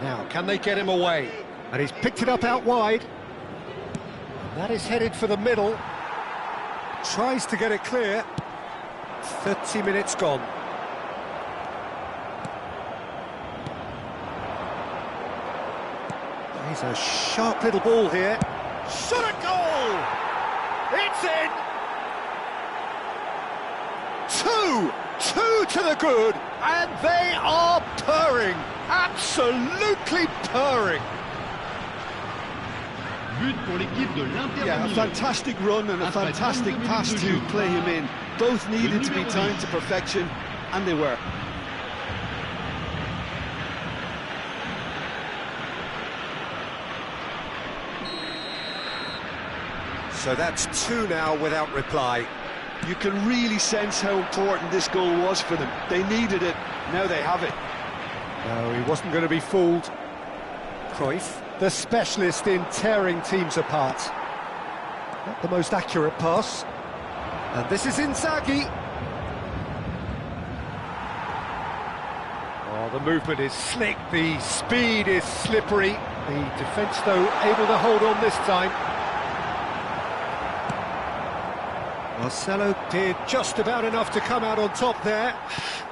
Now, can they get him away? And he's picked it up out wide. And that is headed for the middle. Tries to get it clear. 30 minutes gone. He's There's a sharp little ball here. Shot at goal! It's in! Two to the good, and they are purring, absolutely purring. But pour l'équipe de l'Inter Yeah, a Milan. fantastic run and a Après fantastic 32 pass minutes de to jeu. play him in. Both needed to be numéro timed 10. to perfection, and they were. So that's two now without reply. You can really sense how important this goal was for them. They needed it, now they have it. No, he wasn't going to be fooled. Cruyff, the specialist in tearing teams apart. Not the most accurate pass. And this is Inzaghi. Oh, the movement is slick, the speed is slippery. The defence, though, able to hold on this time. Marcelo did just about enough to come out on top there.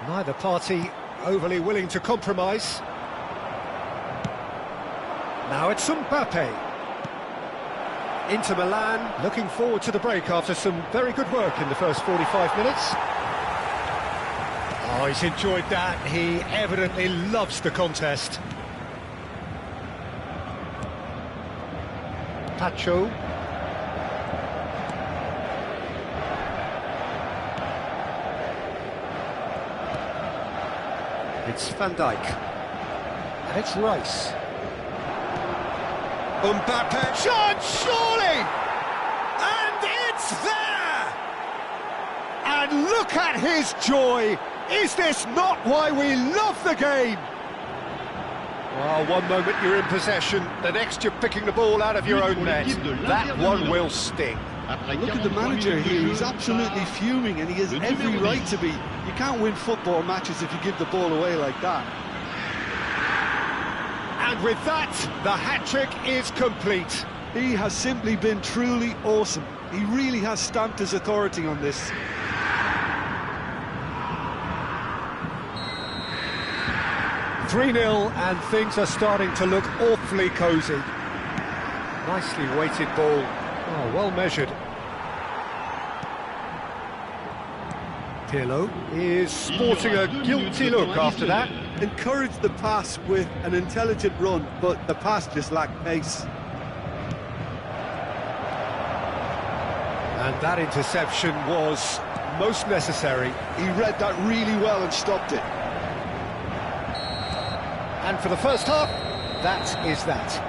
Neither party overly willing to compromise. Now it's Mbappe. Inter Milan looking forward to the break after some very good work in the first 45 minutes. Oh, he's enjoyed that. He evidently loves the contest. Pacho. It's Van Dijk. And it's Rice. Mbappe, chance, surely! And it's there! And look at his joy! Is this not why we love the game? Well, one moment you're in possession, the next you're picking the ball out of your own net. That one will sting. Look at the manager here, he's absolutely fuming and he has every right to be. You can't win football matches if you give the ball away like that. And with that, the hat-trick is complete. He has simply been truly awesome. He really has stamped his authority on this. (3-0) and things are starting to look awfully cosy. Nicely weighted ball. Oh, well measured. Pirlo is sporting a guilty look after that. Encouraged the pass with an intelligent run, but the pass just lacked pace. And that interception was most necessary. He read that really well and stopped it. And for the first half, that is that.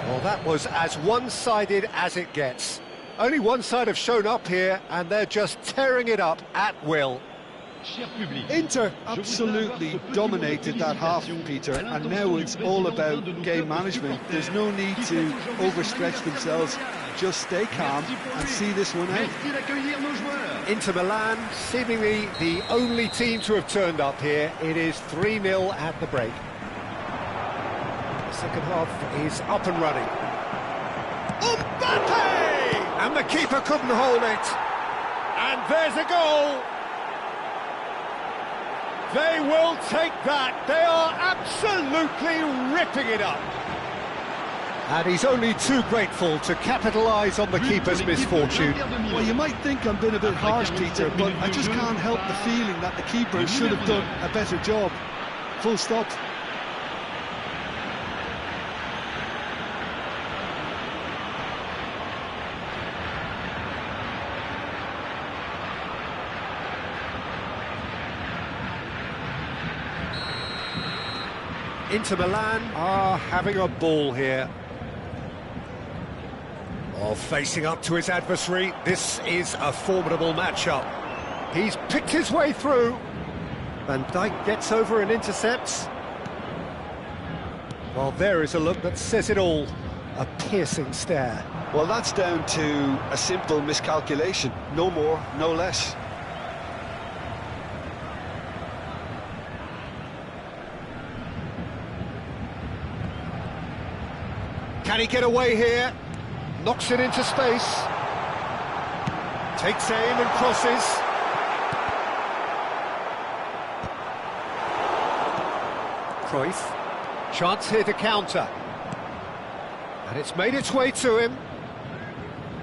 Well, that was as one-sided as it gets. Only one side have shown up here, and they're just tearing it up at will. Inter absolutely dominated that half, Peter, and now it's all about game management. There's no need to overstretch themselves. Just stay calm and see this one out. Inter Milan, seemingly the only team to have turned up here. It is 3-0 at the break. The second half is up and running. Mbappe! And the keeper couldn't hold it. And there's a goal. They will take that. They are absolutely ripping it up. And he's only too grateful to capitalise on the keeper's misfortune. Well, you might think I'm being a bit harsh, Peter, but I just can't help the feeling that the keeper should have done a better job. Full stop. Inter Milan are having a ball here. Oh, facing up to his adversary, this is a formidable matchup. He's picked his way through. Van Dijk gets over and intercepts. Well, there is a look that says it all. A piercing stare. Well, that's down to a simple miscalculation. No more, no less. Can he get away here? Knocks it into space. Takes aim and crosses. Cruyff. Chance here to counter. And it's made its way to him.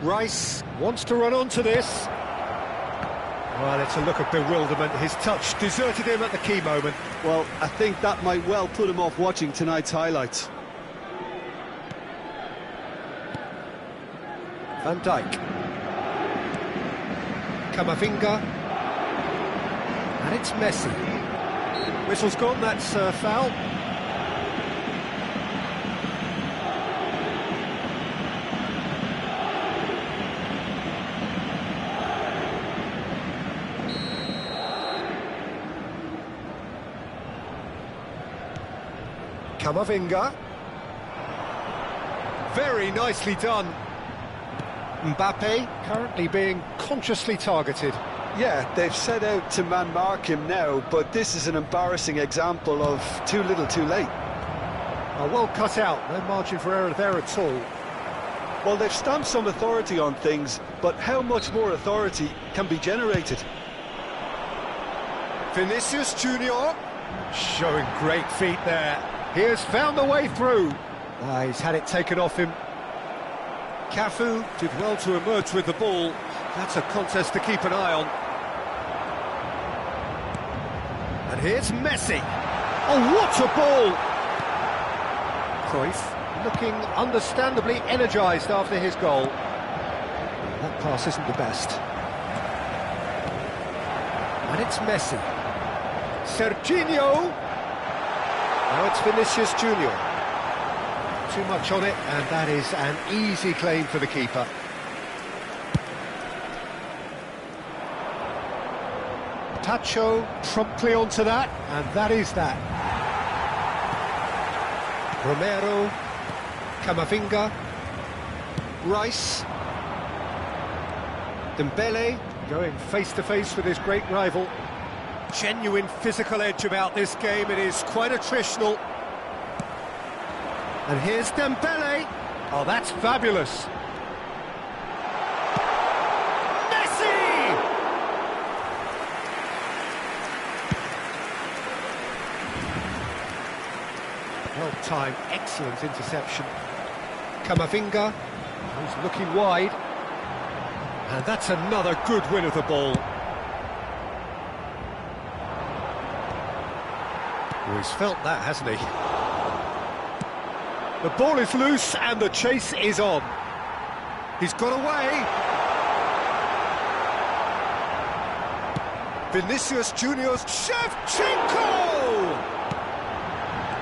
Rice wants to run onto this. Well, it's a look of bewilderment. His touch deserted him at the key moment. Well, I think that might well put him off watching tonight's highlights. Van Dijk. Camavinga. And it's Messi. Whistle's gone, that's foul. Camavinga. Very nicely done. Mbappe currently being consciously targeted. Yeah, they've set out to man-mark him now, but this is an embarrassing example of too little too late. Well cut out, no margin for error there at all. Well, they've stamped some authority on things, but how much more authority can be generated? Vinicius Junior showing great feet there. He has found the way through. He's had it taken off him. Cafu did well to emerge with the ball. That's a contest to keep an eye on. And here's Messi. Oh, what a ball! Cruyff looking understandably energised after his goal. That pass isn't the best. And it's Messi. Serginho. Now it's Vinicius Junior. Too much on it, and that is an easy claim for the keeper. Tacho promptly onto that, and that is that. Romero, Camavinga, Rice, Dembele going face-to-face with his great rival. Genuine physical edge about this game, it is quite attritional. And here's Dembele. Oh, that's fabulous. Messi! Well-timed, excellent interception. Camavinga, who's looking wide. And that's another good win of the ball. Oh, he's felt that, hasn't he? The ball is loose and the chase is on. He's got away. Vinicius Junior's Shevchenko!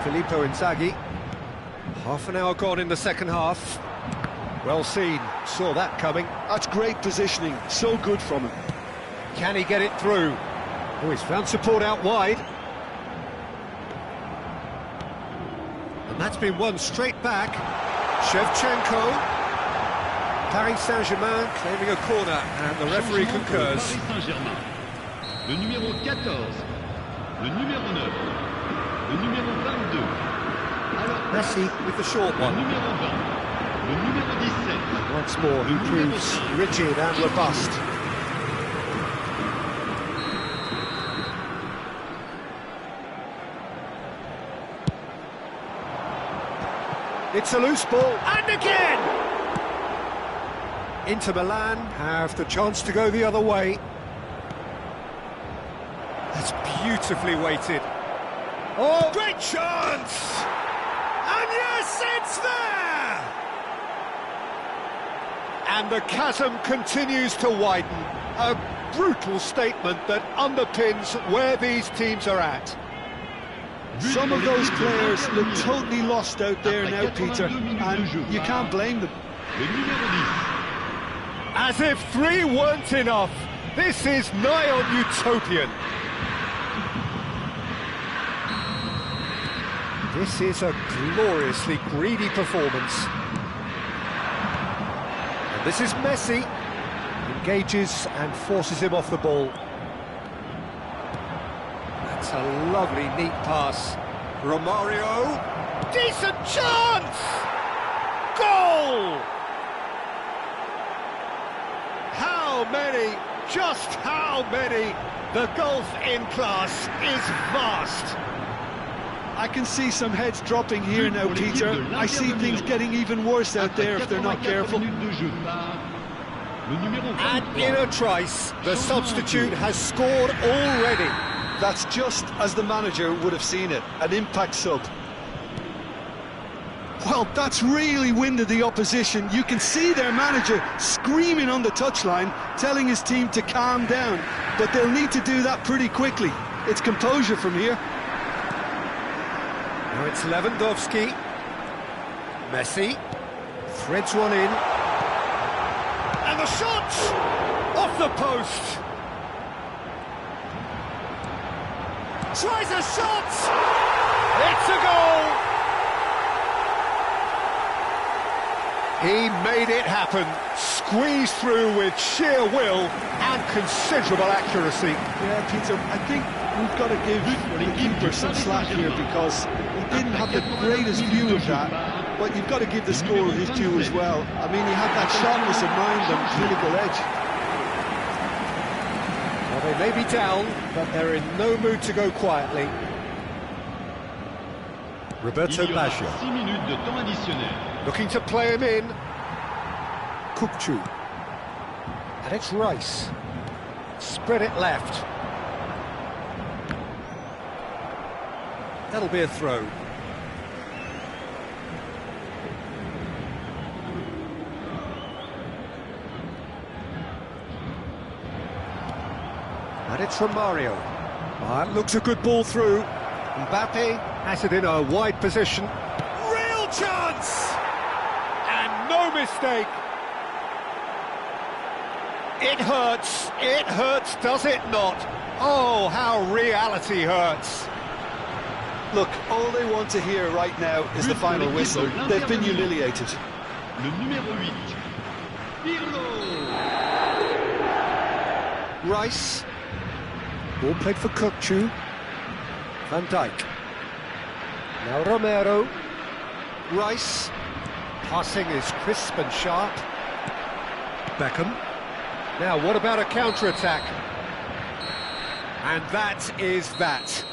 Filippo Inzaghi. Half an hour gone in the second half. Well seen, saw that coming. That's great positioning, so good from him. Can he get it through? Oh, he's found support out wide. And that's been won straight back. Shevchenko. Paris Saint-Germain claiming a corner, and the referee concurs. Paris Saint-Germain. Le numéro 14, le numéro 9, le numéro 22. Alors, Messi with the short le one. numéro 20, le numéro 17. Once more, he proves rigid and robust. It's a loose ball, and again! Inter Milan have the chance to go the other way. That's beautifully weighted. Oh, great chance! And yes, it's there! And the chasm continues to widen. A brutal statement that underpins where these teams are at. Some of those players look totally lost out there now, Peter, and you can't blame them. Le numéro 10. As if 3 weren't enough, this is nigh on utopian. This is a gloriously greedy performance. And this is Messi. Engages and forces him off the ball. That's a lovely, neat pass. Romario. Decent chance! Goal! How many? Just how many? The gulf in class is vast. I can see some heads dropping here now, Peter. I see things getting even worse out there if they're not careful. And in a trice, the substitute has scored already. That's just as the manager would have seen it, an impact sub. Well, that's really winded the opposition. You can see their manager screaming on the touchline, telling his team to calm down. But they'll need to do that pretty quickly. It's composure from here. Now it's Lewandowski. Messi threads one in. And the shot! Off the post! Tries a shot! It's a goal! He made it happen, squeezed through with sheer will and considerable accuracy. Yeah, Peter, I think we've got to give the keeper some slack here because he didn't have the greatest view of that, but you've got to give the scorer his due as well. I mean, he had that sharpness of mind and clinical edge. Well, they may be down, but they're in no mood to go quietly. Roberto Baggio. Looking to play him in. Kukçu. And it's Rice. Spread it left. That'll be a throw. And it's from Mario. That looks a good ball through. Mbappe has it in a wide position. Real chance! And no mistake. It hurts, does it not? Oh, how reality hurts. Look, all they want to hear right now is the final whistle. They've been humiliated. Le numéro 8, Pirlo. Rice. Ball played for Kukçu. Van Dijk. Now Romero. Rice. Passing is crisp and sharp. Beckham. Now, what about a counter-attack? And that is that.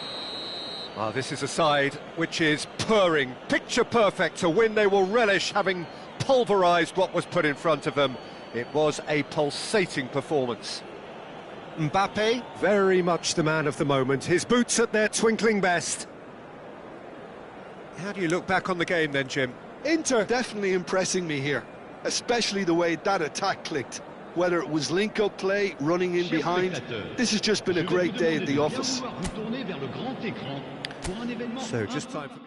Ah, this is a side which is purring, picture perfect. To win, they will relish having pulverised what was put in front of them. It was a pulsating performance. Mbappe, very much the man of the moment. His boots at their twinkling best. How do you look back on the game then, Jim? Inter definitely impressing me here, especially the way that attack clicked. Whether it was link-up play, running in behind, this has just been a great day at the office. So, just time for...